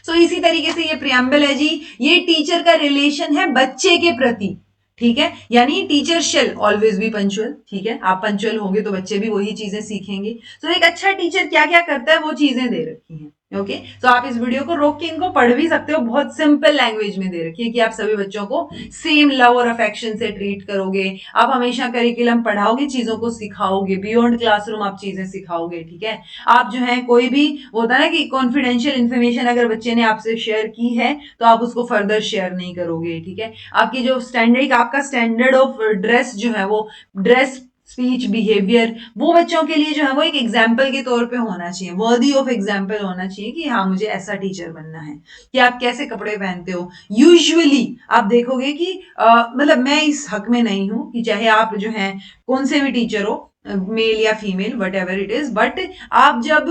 सो इसी तरीके से ये प्रियम्बल है जी, ये टीचर का रिलेशन है बच्चे के प्रति। ठीक है, यानी teacher shall always be punctual. ठीक है, आप पंचुअल होंगे तो बच्चे भी वही चीजें सीखेंगे। तो एक अच्छा टीचर क्या क्या करता है वो चीजें दे रखी हैं। ओके तो आप इस वीडियो को रोक के इनको पढ़ भी सकते हो, बहुत सिंपल लैंग्वेज में दे रखी है कि आप सभी बच्चों को सेम लव और अफेक्शन से ट्रीट करोगे, आप हमेशा करिकुलम पढ़ाओगे, चीजों को सिखाओगे, बियॉन्ड क्लासरूम आप चीजें सिखाओगे, ठीक है। आप जो है कोई भी होता है ना कि कॉन्फिडेंशियल इन्फॉर्मेशन अगर बच्चे ने आपसे शेयर की है तो आप उसको फर्दर शेयर नहीं करोगे, ठीक है। आपकी जो स्टैंडर्ड, आपका स्टैंडर्ड ऑफ ड्रेस जो है वो ड्रेस, स्पीच, बिहेवियर, वो बच्चों के लिए जो है वो एक एग्जाम्पल के तौर पे होना चाहिए, वर्दी ऑफ एग्जाम्पल होना चाहिए कि हाँ मुझे ऐसा टीचर बनना है, कि आप कैसे कपड़े पहनते हो। यूजुअली आप देखोगे कि मतलब मैं इस हक में नहीं हूं कि चाहे आप जो है कौन से भी टीचर हो, मेल या female what ever it is, but आप जब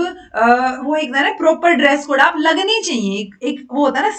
वो एक ना प्रॉपर ड्रेस कोड आप लगनी चाहिए, एक वो होता है ना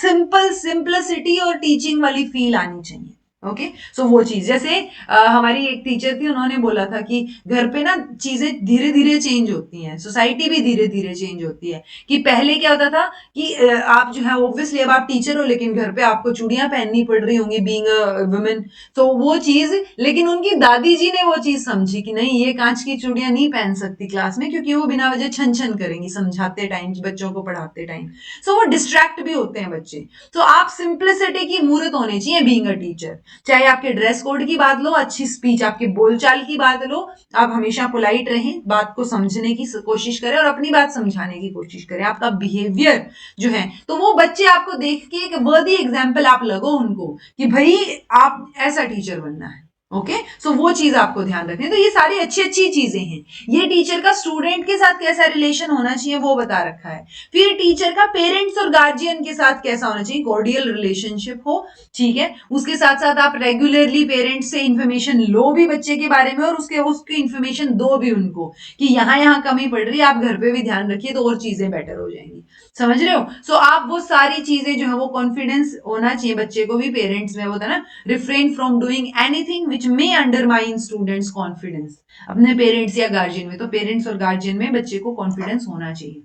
सिंपलिसिटी और टीचिंग वाली फील आनी चाहिए। ओके सो वो चीज जैसे हमारी एक टीचर थी, उन्होंने बोला था कि घर पे ना चीजें धीरे धीरे चेंज होती हैं, सोसाइटी भी धीरे धीरे चेंज होती है। कि पहले क्या होता था कि आप जो है ऑब्वियसली अब आप टीचर हो लेकिन घर पे आपको चूड़ियां पहननी पड़ रही होंगी बीइंग अ वुमेन, तो वो चीज, लेकिन उनकी दादी जी ने वो चीज समझी कि नहीं ये कांच की चूड़ियां नहीं पहन सकती क्लास में, क्योंकि वो बिना वजह छन छन करेंगी समझाते टाइम, बच्चों को पढ़ाते टाइम, सो वो डिस्ट्रैक्ट भी होते हैं बच्चे। तो आप सिंप्लिसिटी की मूर्त होनी चाहिए बीइंग अ टीचर, चाहे आपके ड्रेस कोड की बात लो, अच्छी स्पीच, आपके बोलचाल की बात लो, आप हमेशा पोलाइट रहें, बात को समझने की कोशिश करें और अपनी बात समझाने की कोशिश करें, आपका बिहेवियर जो है, तो वो बच्चे आपको देख के एक वर्दी एग्जाम्पल आप लगो उनको कि भाई आप ऐसा टीचर बनना है। ओके सो वो चीज आपको ध्यान रखनी है। तो ये सारी अच्छी अच्छी चीजें हैं। ये टीचर का स्टूडेंट के साथ कैसा रिलेशन होना चाहिए वो बता रखा है। फिर टीचर का पेरेंट्स और गार्जियन के साथ कैसा होना चाहिए, कॉर्डियल रिलेशनशिप हो, ठीक है। उसके साथ साथ आप रेगुलरली पेरेंट्स से इंफॉर्मेशन लो भी बच्चे के बारे में, और उसकी इंफॉर्मेशन दो भी उनको कि यहाँ यहाँ कमी पड़ रही है, आप घर पे भी ध्यान रखिए तो और चीजें बेटर हो जाएंगी। समझ रहे हो। सो आप वो सारी चीजें जो है वो कॉन्फिडेंस होना चाहिए बच्चे को भी, पेरेंट्स में होता है ना, refrain from doing anything which may undermine students confidence, अपने पेरेंट्स या गार्जियन में, तो पेरेंट्स और गार्जियन में बच्चे को कॉन्फिडेंस होना चाहिए।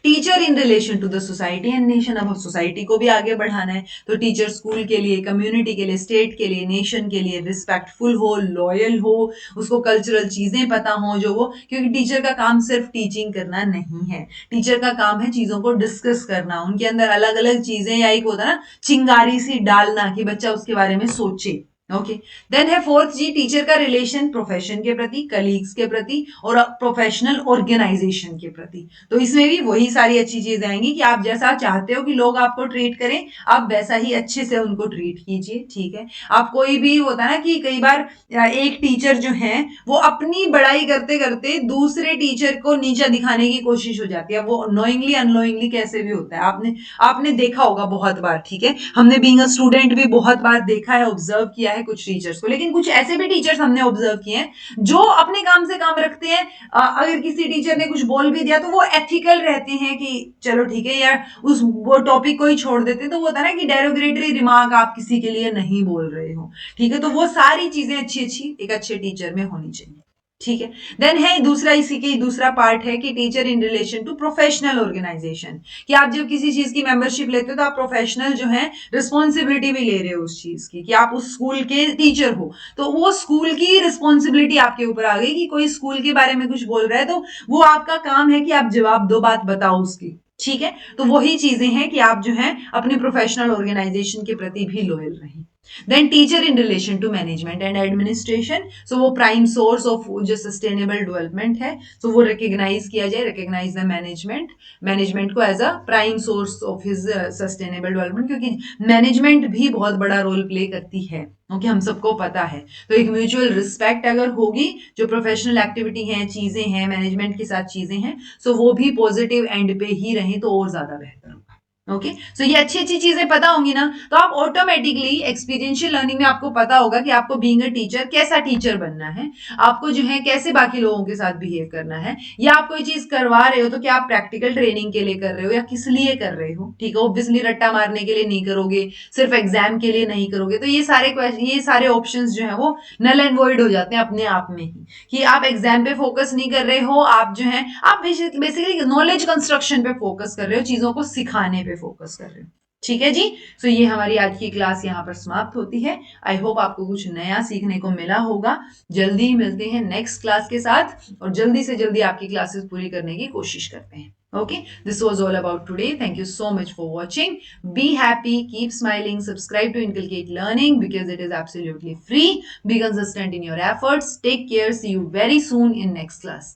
Teacher in relation to the society and nation, अब सोसाइटी को भी आगे बढ़ाना है तो टीचर स्कूल के लिए, कम्युनिटी के लिए, स्टेट के लिए, नेशन के लिए रिस्पेक्टफुल हो, लॉयल हो, उसको कल्चरल चीजें पता हो जो वो, क्योंकि टीचर का काम सिर्फ टीचिंग करना नहीं है, टीचर का काम है चीजों को डिस्कस करना, उनके अंदर अलग अलग चीजें, या एक होता है ना चिंगारी सी डालना कि बच्चा उसके बारे में सोचे। ओके देन है फोर्थ जी, टीचर का रिलेशन प्रोफेशन के प्रति, कलीग्स के प्रति और प्रोफेशनल ऑर्गेनाइजेशन के प्रति। तो इसमें भी वही सारी अच्छी चीजें आएंगी कि आप जैसा चाहते हो कि लोग आपको ट्रीट करें, आप वैसा ही अच्छे से उनको ट्रीट कीजिए, ठीक है। आप कोई भी होता है ना कि कई बार एक टीचर जो है वो अपनी बड़ाई करते करते दूसरे टीचर को नीचा दिखाने की कोशिश हो जाती है, वो नोइंगली अननोइंगली कैसे भी होता है, आपने आपने देखा होगा बहुत बार, ठीक है। हमने बीइंग अ स्टूडेंट भी बहुत बार देखा है, ऑब्जर्व किया है कुछ टीचर्स को, लेकिन कुछ ऐसे भी टीचर्स हमने ऑब्जर्व किए हैं जो अपने काम से काम रखते हैं। अगर किसी टीचर ने कुछ बोल भी दिया तो वो एथिकल रहते हैं कि चलो ठीक है यार, उस वो टॉपिक को ही छोड़ देते हैं, तो वो होता है ना कि डेरोगेटरी रिमार्क आप किसी के लिए नहीं बोल रहे हो, ठीक है। तो वो सारी चीजें अच्छी अच्छी एक अच्छे टीचर में होनी चाहिए, ठीक है। देन है दूसरा, इसी के दूसरा पार्ट है कि teacher in relation to professional organisation, कि आप जब किसी चीज की मेंबरशिप लेते हो तो आप प्रोफेशनल जो है रिस्पॉन्सिबिलिटी भी ले रहे हो उस चीज की, कि आप उस स्कूल के टीचर हो, तो वो स्कूल की रिस्पॉन्सिबिलिटी आपके ऊपर आ गई कि कोई स्कूल के बारे में कुछ बोल रहा है तो वो आपका काम है कि आप जवाब दो, बात बताओ उसकी, ठीक है। तो वही चीजें हैं कि आप जो है अपने प्रोफेशनल ऑर्गेनाइजेशन के प्रति भी लॉयल रहें। Then teacher in relation to management and administration, so वो प्राइम सोर्स ऑफ जो सस्टेनेबल डेवलपमेंट है, सो वो रिकॉग्नाइज किया जाए, रिकॉग्नाइज द मैनेजमेंट को as a prime source of his sustainable development, क्योंकि मैनेजमेंट भी बहुत बड़ा रोल प्ले करती है, क्योंकि हम सबको पता है। तो एक म्यूचुअल रिस्पेक्ट अगर होगी, जो प्रोफेशनल एक्टिविटी है, चीजें हैं, मैनेजमेंट के साथ चीजें हैं, सो वो भी पॉजिटिव एंड पे ही रहें तो और ज्यादा बेहतर होगा। ओके सो ये अच्छी अच्छी चीजें पता होंगी ना, तो आप ऑटोमेटिकली एक्सपीरियंशियल लर्निंग में आपको पता होगा कि आपको बीइंग अ टीचर कैसा टीचर बनना है, आपको जो है कैसे बाकी लोगों के साथ बिहेव करना है, या आप कोई चीज करवा रहे हो तो क्या आप प्रैक्टिकल ट्रेनिंग के लिए कर रहे हो या किस लिए कर रहे हो, ठीक है। ऑब्वियसली रट्टा मारने के लिए नहीं करोगे, सिर्फ एग्जाम के लिए नहीं करोगे, तो ये सारे ऑप्शंस जो है वो नल एंड वॉइड हो जाते हैं अपने आप में ही, कि आप एग्जाम पे फोकस नहीं कर रहे हो, आप जो है आप बेसिकली नॉलेज कंस्ट्रक्शन पे फोकस कर रहे हो, चीजों को सिखाने पे फोकस कर रहे हो, ठीक है जी। सो ये हमारी आज की क्लास यहाँ पर समाप्त होती है। आई होप आपको कुछ नया सीखने को मिला होगा। जल्दी ही मिलते हैं नेक्स्ट क्लास के साथ और जल्दी से जल्दी आपकी क्लासेस पूरी करने की कोशिश करते हैं। Okay, this was all about today. Thank you so much for watching. Be happy, keep smiling, subscribe to Inculcate Learning because it is absolutely free. Be consistent in your efforts. Take care. See you very soon in next class.